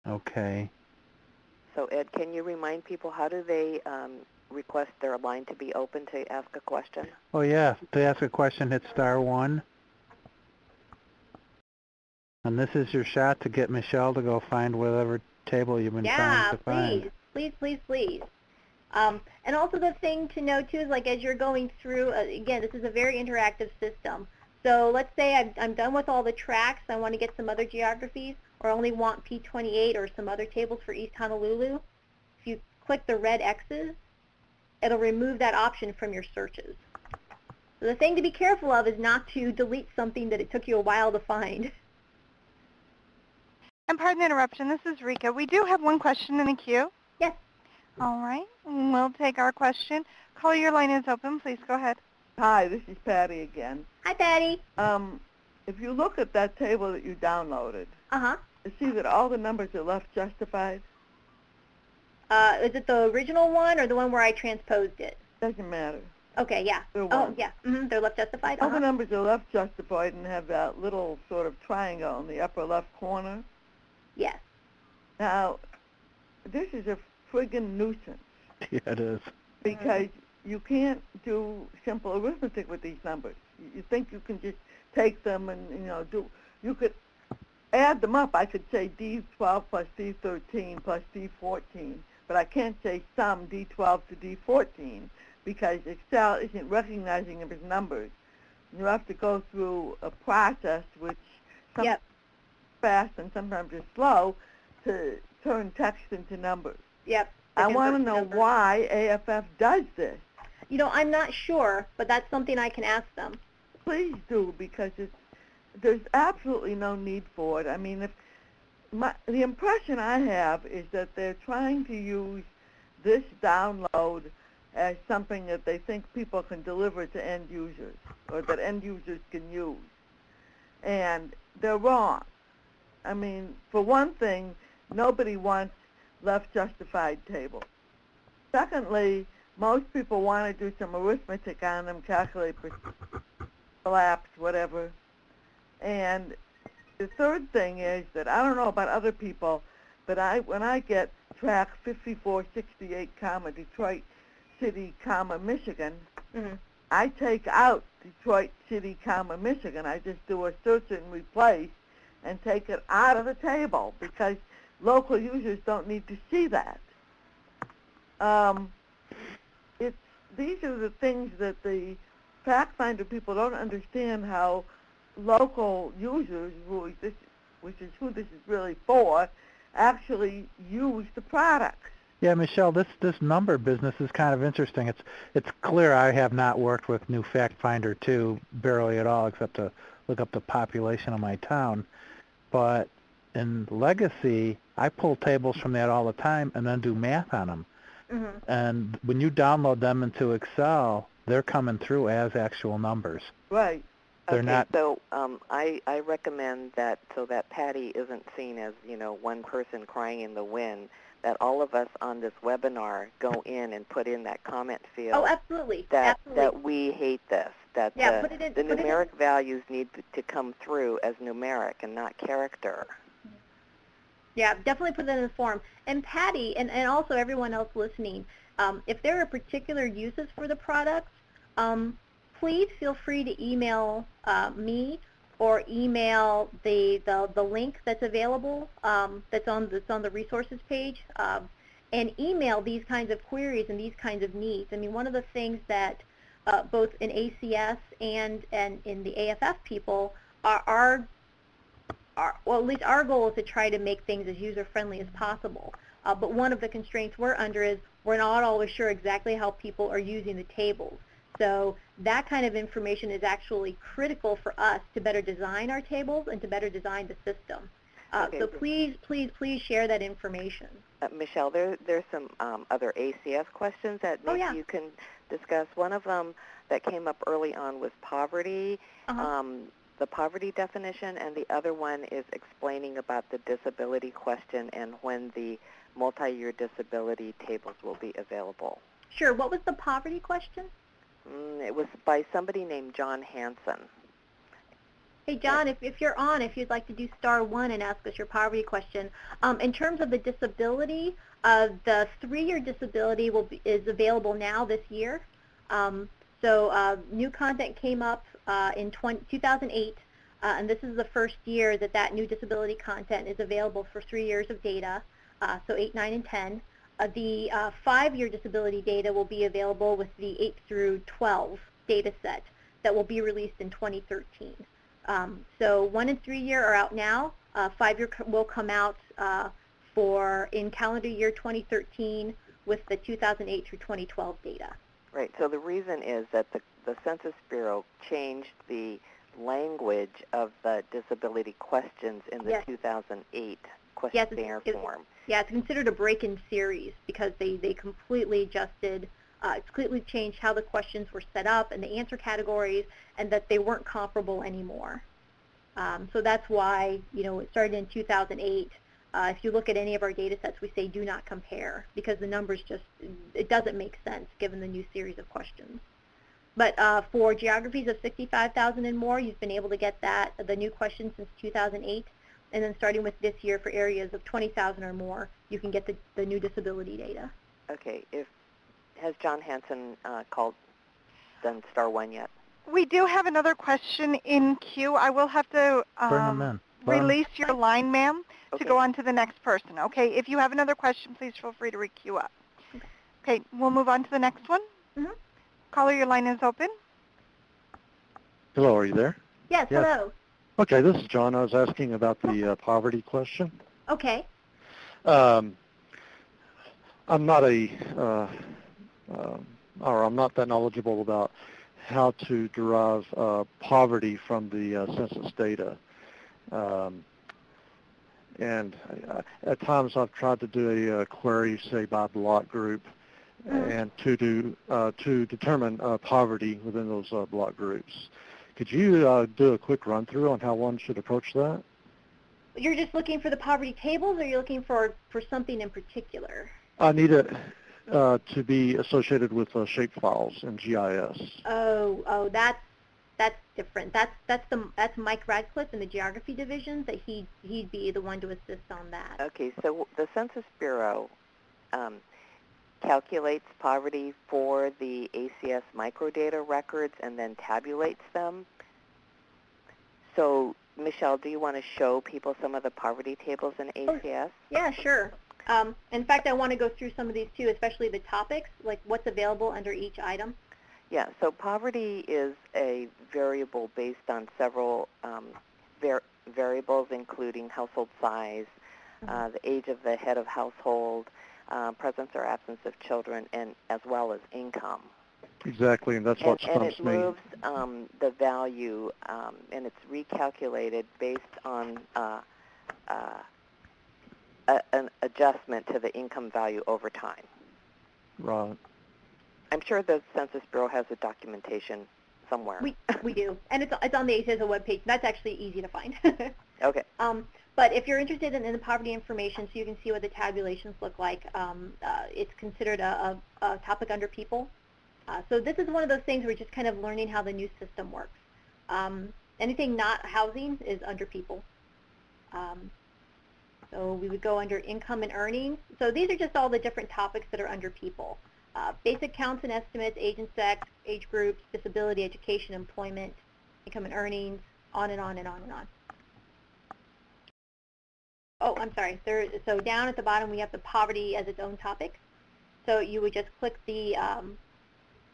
Okay. So Ed, can you remind people, how do they request their line to be open to ask a question? Oh yeah, to ask a question, hit *1. And this is your shot to get Michelle to go find whatever table you've been trying to find. Yeah, please. And also the thing to know too is, like, as you're going through, again, this is a very interactive system. So let's say I'm done with all the tracks, I want to get some other geographies, or only want P28 or some other tables for East Honolulu. If you click the red X's, it'll remove that option from your searches. So the thing to be careful of is not to delete something that it took you a while to find. And pardon the interruption, this is Rika. We do have one question in the queue. Yes. All right, we'll take our question. Caller, your line is open. Please go ahead. Hi, this is Patty again. Hi, Patty. If you look at that table that you downloaded, you see that all the numbers are left justified? Is it the original one or the one where I transposed it? Doesn't matter. Okay, yeah. Yeah. They're left justified? All the numbers are left justified and have that little sort of triangle in the upper left corner. Yes. Now, this is a friggin' nuisance. Yeah, it is. Because you can't do simple arithmetic with these numbers. You think you can just take them and, you could add them up. I could say D12 plus D13 plus D14, but I can't say sum D12 to D14 because Excel isn't recognizing them as numbers. You have to go through a process which sometimes is fast and sometimes is slow to turn text into numbers. Yep. I want to know why AFF does this. I'm not sure, but that's something I can ask them. Please do, because there's absolutely no need for it. I mean, the impression I have is that they're trying to use this download as something that they think people can deliver to end users, or that end users can use. And they're wrong. I mean, for one thing, nobody wants left justified tables. Secondly, most people want to do some arithmetic on them, calculate collapse, whatever. And the third thing is that I don't know about other people, but when I get track 5468, Detroit City, Michigan, I take out Detroit City, Michigan. I just do a search and replace and take it out of the table because local users don't need to see that. These are the things that the FactFinder people don't understand, how local users, which is who this is really for, actually use the products. Yeah, Michelle, this number business is kind of interesting. It's clear I have not worked with new FactFinder2 barely at all, except to look up the population of my town. But in Legacy, I pull tables from that all the time and then do math on them. And when you download them into Excel, they're coming through as actual numbers. Right. They're not. So I recommend that so that Patty isn't seen as, one person crying in the wind, that all of us on this webinar go in and put in that comment field. Oh, absolutely. That we hate this. That the numeric values need to come through as numeric and not character. Yeah, definitely put that in the form. And Patty, and also everyone else listening, if there are particular uses for the products, please feel free to email me or email the link that's available that's on the resources page, and email these kinds of queries and these kinds of needs. I mean, one of the things that both in ACS and in the AFF people well, at least our goal is to try to make things as user-friendly as possible. But one of the constraints we're under is we're not always sure exactly how people are using the tables. So that kind of information is actually critical for us to better design our tables and to better design the system. So please share that information. Michelle, there's some other ACS questions that maybe you can discuss. One of them that came up early on was poverty. The poverty definition, and the other one is explaining about the disability question and when the multi-year disability tables will be available. Sure. What was the poverty question? It was by somebody named John Hansen. Hey, John, if you're on, if you'd like to do *1 and ask us your poverty question. In terms of the disability, the 3-year disability is available now this year. So new content came up in 2008 and this is the first year that that new disability content is available for 3 years of data, so 8, 9, and 10. The 5-year disability data will be available with the 8 through 12 data set that will be released in 2013. So 1 and 3 year are out now. 5-year will come out in calendar year 2013 with the 2008 through 2012 data. Right. So the reason is that the Census Bureau changed the language of the disability questions in the 2008 questionnaire form. Yeah, it's considered a break-in series because they completely adjusted, completely changed how the questions were set up and the answer categories, and that they weren't comparable anymore. So that's why, it started in 2008. If you look at any of our data sets, we say do not compare because the numbers it doesn't make sense given the new series of questions. But for geographies of 65,000 and more, you've been able to get the new questions since 2008. And then starting with this year for areas of 20,000 or more, you can get the new disability data. Okay. Has John Hanson done star 1 yet? We do have another question in queue. I will have to Bring them in. release your line, ma'am, to go on to the next person. Okay. If you have another question, please feel free to re-queue up. Okay. We'll move on to the next one. Mm-hmm. Caller, your line is open. Hello, are you there? Yes, hello. Okay, this is John. I was asking about the poverty question. Okay. I'm not I'm not that knowledgeable about how to derive poverty from the census data. And at times I've tried to do a query, say, by block group, and to determine poverty within those block groups. Could you do a quick run-through on how one should approach that? You're just looking for the poverty tables, or you're looking for something in particular? I need it to be associated with shapefiles in GIS. Oh, that's different. That's Mike Radcliffe in the geography division. That he'd be the one to assist on that. Okay, so the Census Bureau calculates poverty for the ACS microdata records and then tabulates them. So, Michelle, do you want to show people some of the poverty tables in ACS? Yeah, sure. In fact, I want to go through some of these too, especially the topics, like what's available under each item. Yeah, so poverty is a variable based on several variables, including household size, the age of the head of household, presence or absence of children, and as well as income. Exactly, and that's what stumps me. And it moves the value, and it's recalculated based on an adjustment to the income value over time. Right. I'm sure the Census Bureau has a documentation somewhere. We do, and it's on the ACS webpage. That's actually easy to find. Okay. But if you're interested in the poverty information, so you can see what the tabulations look like, it's considered a topic under people. So this is one of those things where we're just kind of learning how the new system works. Anything not housing is under people. So we would go under income and earnings. So these are just all the different topics that are under people. Basic counts and estimates, age and sex, age groups, disability, education, employment, income and earnings, on and on and on and on. Oh, I'm sorry. So down at the bottom, we have the poverty as its own topic. So you would just click the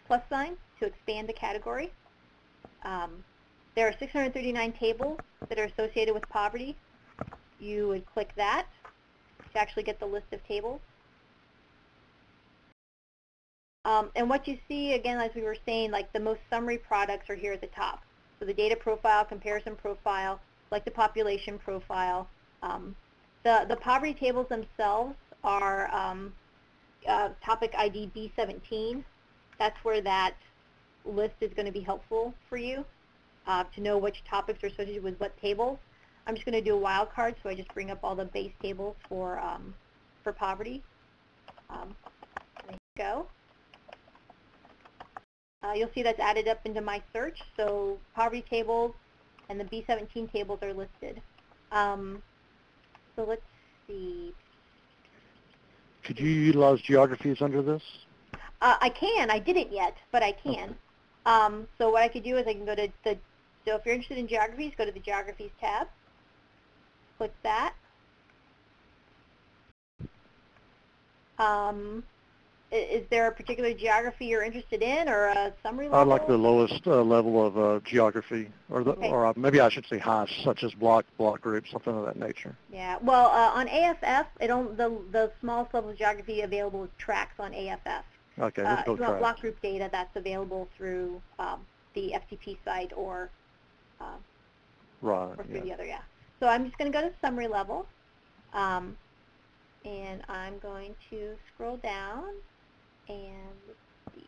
plus sign to expand the category. There are 639 tables that are associated with poverty. You would click that to actually get the list of tables. And what you see, again, as we were saying, like the most summary products are here at the top. So the data profile, comparison profile, like the population profile. The poverty tables themselves are topic ID B17. That's where that list is going to be helpful for you to know which topics are associated with what tables. I'm just going to do a wildcard, so I just bring up all the base tables for poverty. There you go. You'll see that's added up into my search. So poverty tables and the B17 tables are listed. So let's see. Could you utilize geographies under this? I can. I didn't yet, but I can. Okay. So what I could do is I can go to the So if you're interested in geographies, go to the Geographies tab. Click that. Is there a particular geography you're interested in, or a summary level? I'd like the lowest level of geography, or or maybe I should say highest, such as block groups, something of that nature. Yeah. Well, on AFF, the smallest level of geography available is tracks on AFF. Okay, let's go if you want block group data, that's available through the FTP site or through the other. Yeah. So I'm just going to go to summary level, and I'm going to scroll down. And let's see.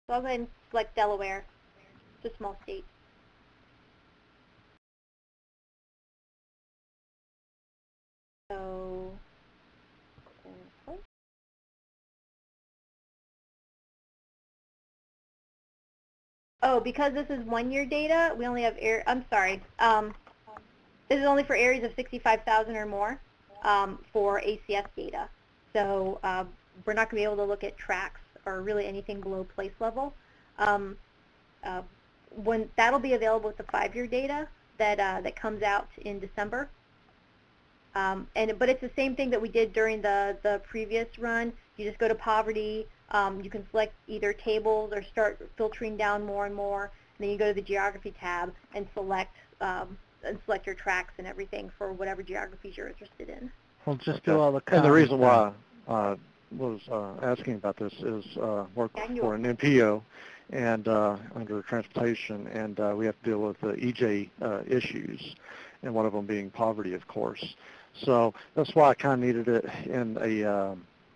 So I'll go ahead and select Delaware. It's a small state. So, because this is 1 year data, we only have I'm sorry. This is only for areas of 65,000 or more for ACS data. So we're not going to be able to look at tracks or really anything below place level. When that'll be available with the 5-year data that comes out in December. But it's the same thing that we did during the previous run. You just go to poverty. You can select either tables or start filtering down more and more. And then you go to the geography tab and select your tracks and everything for whatever geographies you're interested in. Well, just do all the And the reason why I was asking about this is work for an NPO and under transportation, and we have to deal with the EJ issues, and one of them being poverty, of course. So that's why I kind of needed it in a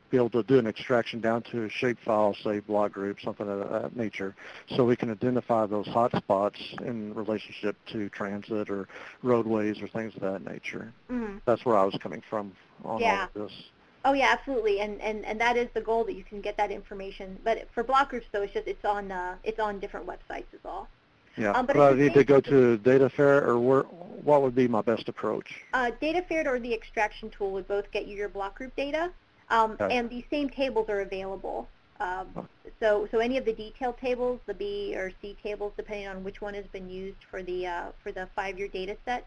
be able to do an extraction down to a shapefile, say block group, something of that nature, so we can identify those hot spots in relationship to transit or roadways or things of that nature. Mm-hmm. That's where I was coming from on all of this. Oh yeah, absolutely, and that is the goal, that you can get that information. But for block groups, though, it's on different websites is all. Yeah, but I need to go to DataFair, or what would be my best approach? DataFair or the extraction tool would both get you your block group data, and these same tables are available. So any of the detailed tables, the B or C tables, depending on which one has been used for the 5-year data set,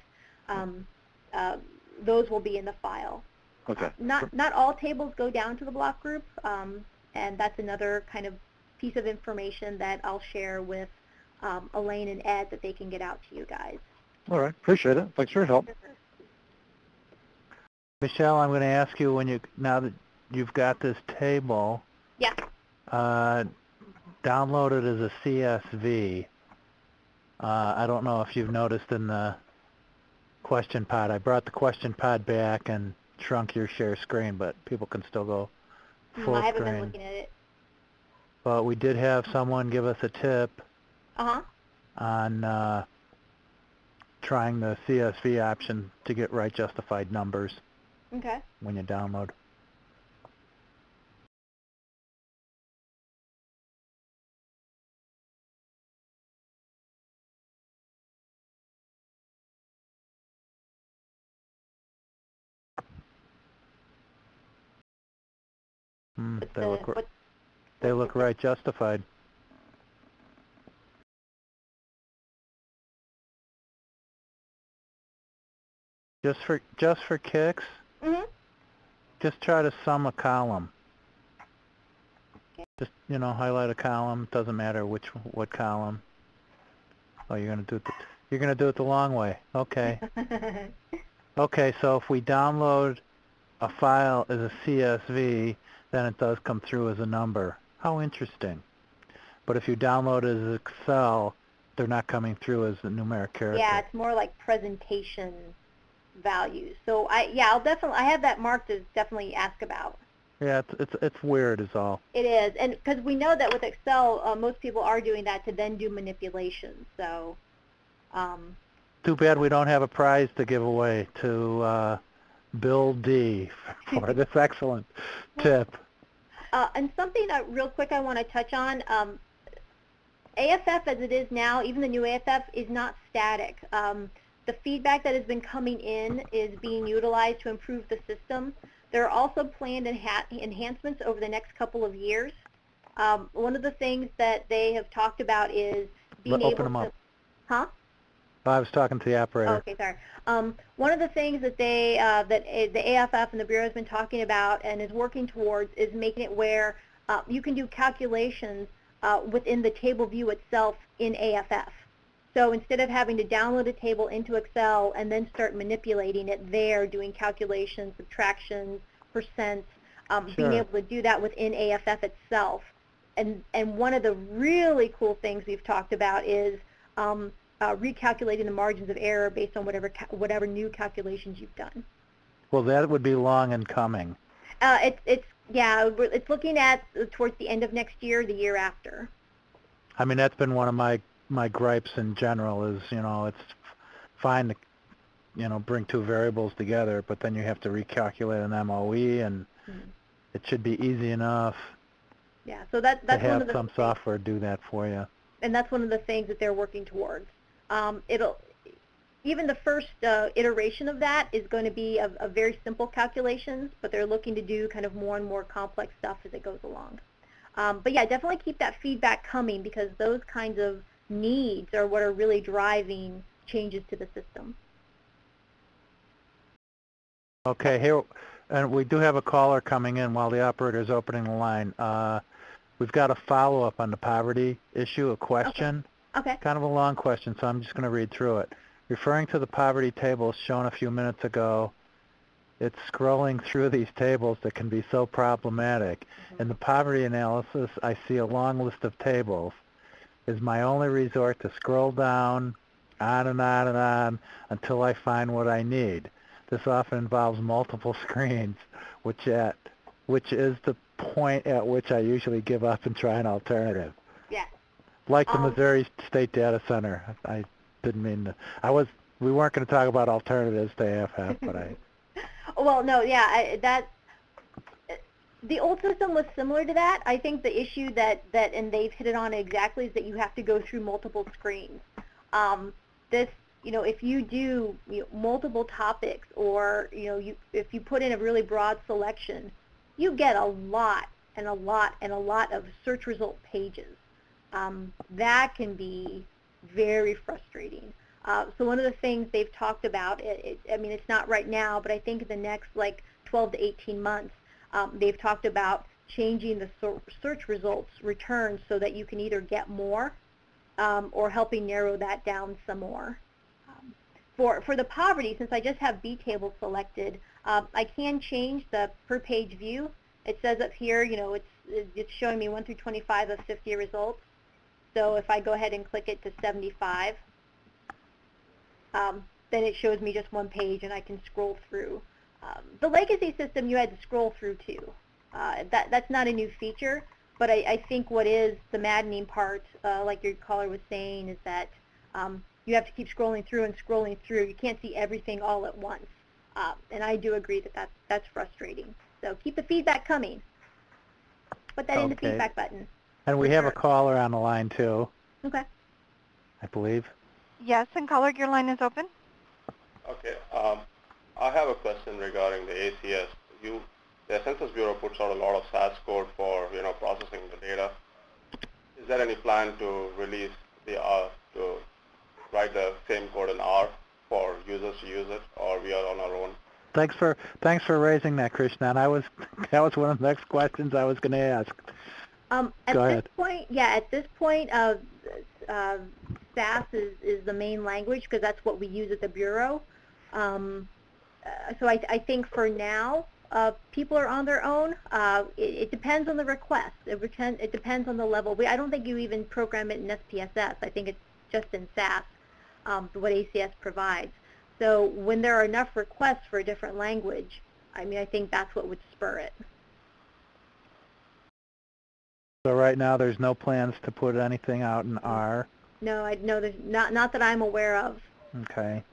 those will be in the file. Okay. Not all tables go down to the block group, and that's another kind of piece of information that I'll share with Elaine and Ed, that they can get out to you guys. All right, appreciate it. Thanks for your help. Michelle, I'm going to ask you, now that you've got this table, download it as a CSV. I don't know if you've noticed in the question pod, I brought the question pod back and shrunk your share screen, but people can still go full screen. I haven't been looking at it. But we did have someone give us a tip on trying the CSV option to get right justified numbers when you download. They look right justified. Just for kicks, just try to sum a column. Just highlight a column. Doesn't matter what column. Oh, you're gonna do it the long way. Okay. Okay, so if we download a file as a CSV, then it does come through as a number. How interesting. But if you download it as Excel, they're not coming through as a numeric character. Yeah, it's more like presentation values. So I have that marked as definitely ask about. Yeah, it's weird is all. It is, and because we know that with Excel, most people are doing that to then do manipulations. So. Too bad we don't have a prize to give away to Bill D for this excellent tip. And something real quick I want to touch on, AFF as it is now, even the new AFF, is not static. The feedback that has been coming in is being utilized to improve the system. There are also planned enhancements over the next couple of years. One of the things that they have talked about is being able to... Huh? I was talking to the operator. Oh, okay, sorry. One of the things that the AFF and the Bureau has been talking about and is working towards is making it where you can do calculations within the table view itself in AFF. So instead of having to download a table into Excel and then start manipulating it there, doing calculations, subtractions, percents, being able to do that within AFF itself. And one of the really cool things we've talked about is recalculating the margins of error based on whatever new calculations you've done. Well, that would be long in coming. It's looking at towards the end of next year, the year after. I mean, that's been one of my gripes in general is, it's fine to, bring two variables together, but then you have to recalculate an MOE, and it should be easy enough so that's to have one of the some software do that for you. And that's one of the things that they're working towards. Even the first iteration of that is going to be a very simple calculations, but they're looking to do kind of more and more complex stuff as it goes along. But yeah, definitely keep that feedback coming, because those kinds of needs are what are really driving changes to the system. Okay, here, and we do have a caller coming in while the operator is opening the line. We've got a follow-up on the poverty issue, a question. Okay. Kind of a long question, so I'm just going to read through it. Referring to the poverty tables shown a few minutes ago, it's scrolling through these tables that can be so problematic. In the poverty analysis, I see a long list of tables. Is my only resort to scroll down, on and on and on, until I find what I need. This often involves multiple screens, which is the point at which I usually give up and try an alternative. Yeah. Like the Missouri State Data Center. I didn't mean to. We weren't going to talk about alternatives to AFF, but I... Well, no, yeah, the old system was similar to that. I think the issue and they've hit it on exactly, is that you have to go through multiple screens. If you do multiple topics, or if you put in a really broad selection, you get a lot and a lot and a lot of search result pages. That can be very frustrating. So one of the things they've talked about, I mean, it's not right now, but I think in the next 12 to 18 months, they've talked about changing the search results returns so that you can either get more or helping narrow that down some more. For the poverty, since I just have B tables selected, I can change the per page view. It says up here, it's showing me 1 through 25 of 50 results. So if I go ahead and click it to 75, then it shows me just one page and I can scroll through. The legacy system you had to scroll through too. That's not a new feature, but I think what is the maddening part, like your caller was saying, is that you have to keep scrolling through and scrolling through. You can't see everything all at once. And I do agree that that's frustrating. So keep the feedback coming. Put that in the feedback button. And we have a caller on the line too. Okay. I believe. Yes, and caller, your line is open. Okay. I have a question regarding the ACS. The Census Bureau puts out a lot of SAS code for processing the data. Is there any plan to release to write the same code in R for users to use it, or we are on our own? Thanks for raising that, Krishna. And that was one of the next questions I was going to ask. At this point, SAS is the main language, because that's what we use at the Bureau. So I think for now, people are on their own. It depends on the request. It depends on the level. I don't think you even program it in SPSS. I think it's just in SAS, what ACS provides. So when there are enough requests for a different language, I think that's what would spur it. So right now there's no plans to put anything out in R? No, there's not that I'm aware of. Okay.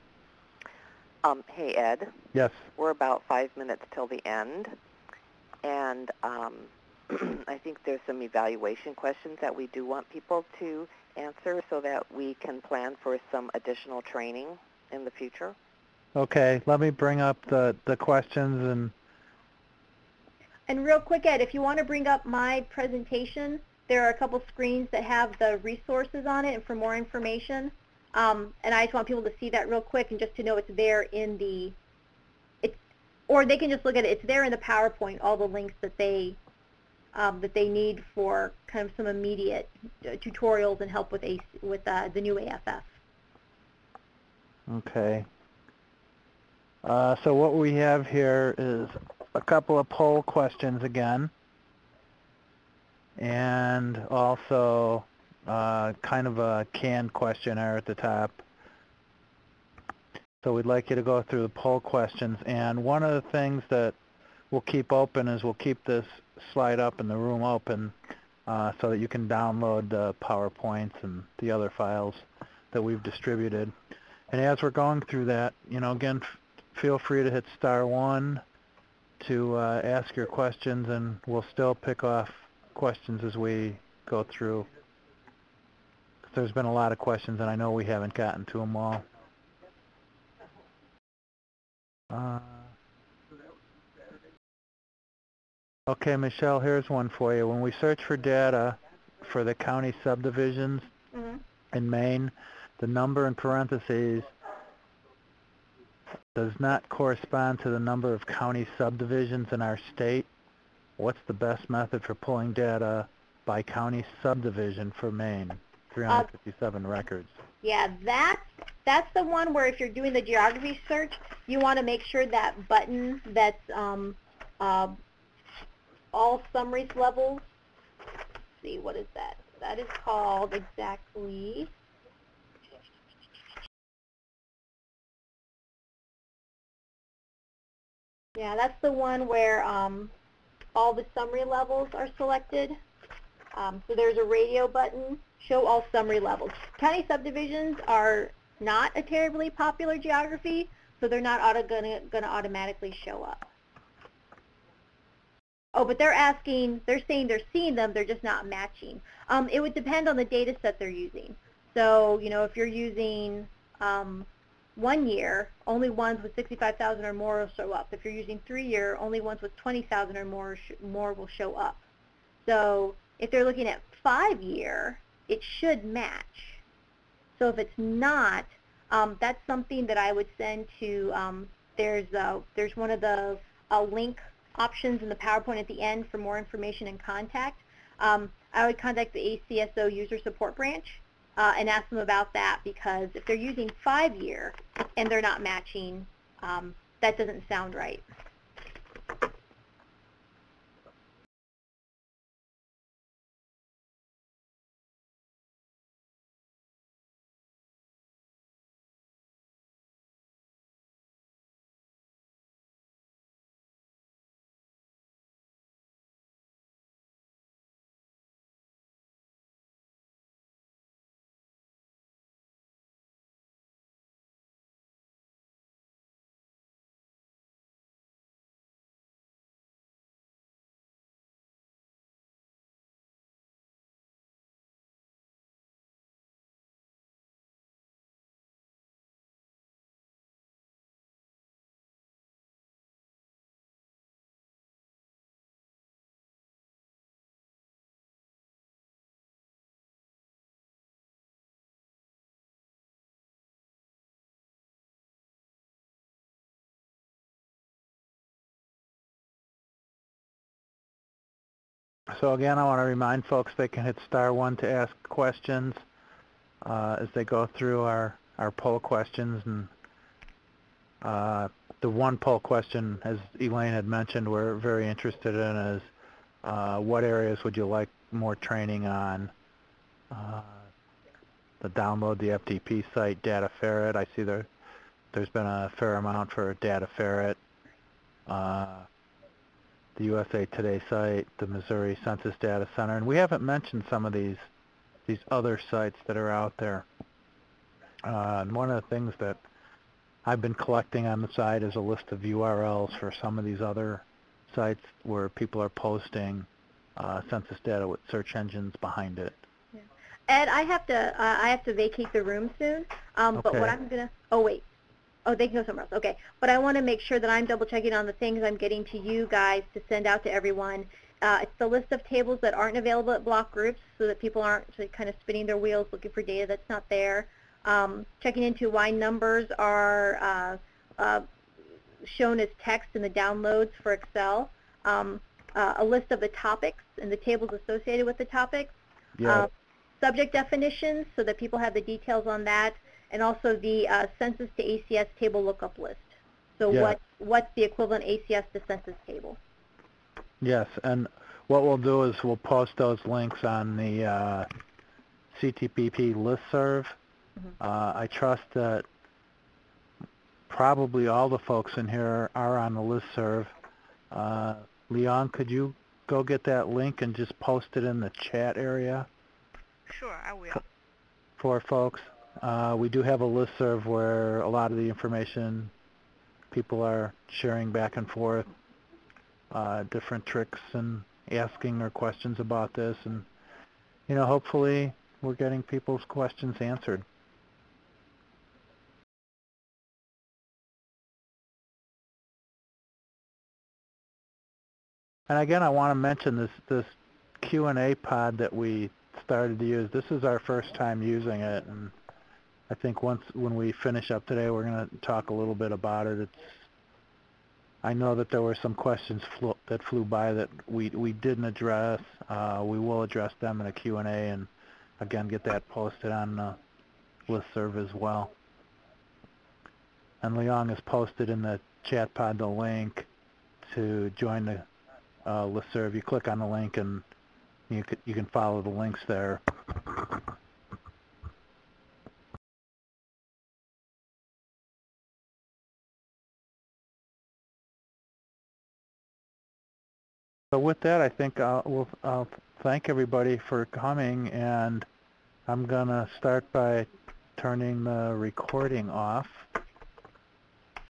Hey, Ed. Yes. We're about 5 minutes till the end, and I think there's some evaluation questions that we do want people to answer so that we can plan for some additional training in the future. Okay, let me bring up the questions. And real quick, Ed, if you want to bring up my presentation, there are a couple screens that have the resources on it and for more information. And I just want people to see that real quick and just to know it's there in the, or they can just look at it. It's there in the PowerPoint, all the links that they need for kind of some immediate tutorials and help with the new AFF. Okay. So what we have here is a couple of poll questions again, and also kind of a canned questionnaire at the top. So we'd like you to go through the poll questions, and one of the things that we'll keep open is we'll keep this slide up in the room open so that you can download the PowerPoints and the other files that we've distributed. And as we're going through that, again, feel free to hit *1 to ask your questions, and we'll still pick off questions as we go through. There's been a lot of questions, and I know we haven't gotten to them all. Okay, Michelle, here's one for you. When we search for data for the county subdivisions in Maine, the number in parentheses does not correspond to the number of county subdivisions in our state. What's the best method for pulling data by county subdivision for Maine? 357 records. Yeah, that's the one where if you're doing the geography search, you want to make sure that button that's all summaries levels. Let's see, what is that? That is called exactly. Yeah, that's the one where all the summary levels are selected. So there's a radio button, show all summary levels. County subdivisions are not a terribly popular geography, so they're not gonna automatically show up. Oh, but they're saying they're seeing them, they're just not matching. It would depend on the data set they're using. So, if you're using 1 year, only ones with 65,000 or more will show up. If you're using 3 year, only ones with 20,000 or more will show up. So if they're looking at 5 year, it should match. So if it's not, that's something that I would send to, there's one of the link options in the PowerPoint at the end for more information and contact. I would contact the ACSO user support branch and ask them about that, because if they're using 5 year and they're not matching, that doesn't sound right. So again, I want to remind folks they can hit *1 to ask questions as they go through our poll questions. And the one poll question, as Elaine had mentioned, we're very interested in is what areas would you like more training on? The download the FTP site, Data Ferret. I see there's been a fair amount for Data Ferret. The USA Today site, the Missouri Census Data Center, and we haven't mentioned some of these other sites that are out there. And one of the things that I've been collecting on the site is a list of URLs for some of these other sites where people are posting census data with search engines behind it. Yeah. Ed, I have to vacate the room soon. But what I'm gonna they can go somewhere else. Okay, but I want to make sure that I'm double checking on the things I'm getting to you guys to send out to everyone. It's the list of tables that aren't available at block groups, so that people aren't kind of spinning their wheels looking for data that's not there. Checking into why numbers are shown as text in the downloads for Excel. A list of the topics and the tables associated with the topics. Yeah. Subject definitions, so that people have the details on that, and also the census to ACS table lookup list. So what's the equivalent ACS to census table? Yes, and what we'll do is we'll post those links on the CTPP listserv. I trust that probably all the folks in here are on the listserv. Leon, could you go get that link and just post it in the chat area? Sure, I will. For folks. We do have a listserv where a lot of the information people are sharing back and forth, different tricks and asking their questions about this, and hopefully we're getting people's questions answered. And again, I want to mention this Q&A pod that we started to use. This is our first time using it, and I think when we finish up today, we're going to talk a little bit about it. I know that there were some questions that flew by that we didn't address. We will address them in a Q&A, and again, get that posted on the listserv as well. And Leon has posted in the chat pod the link to join the listserv. You click on the link, and you can follow the links there. So with that, I think I'll thank everybody for coming, and I'm going to start by turning the recording off.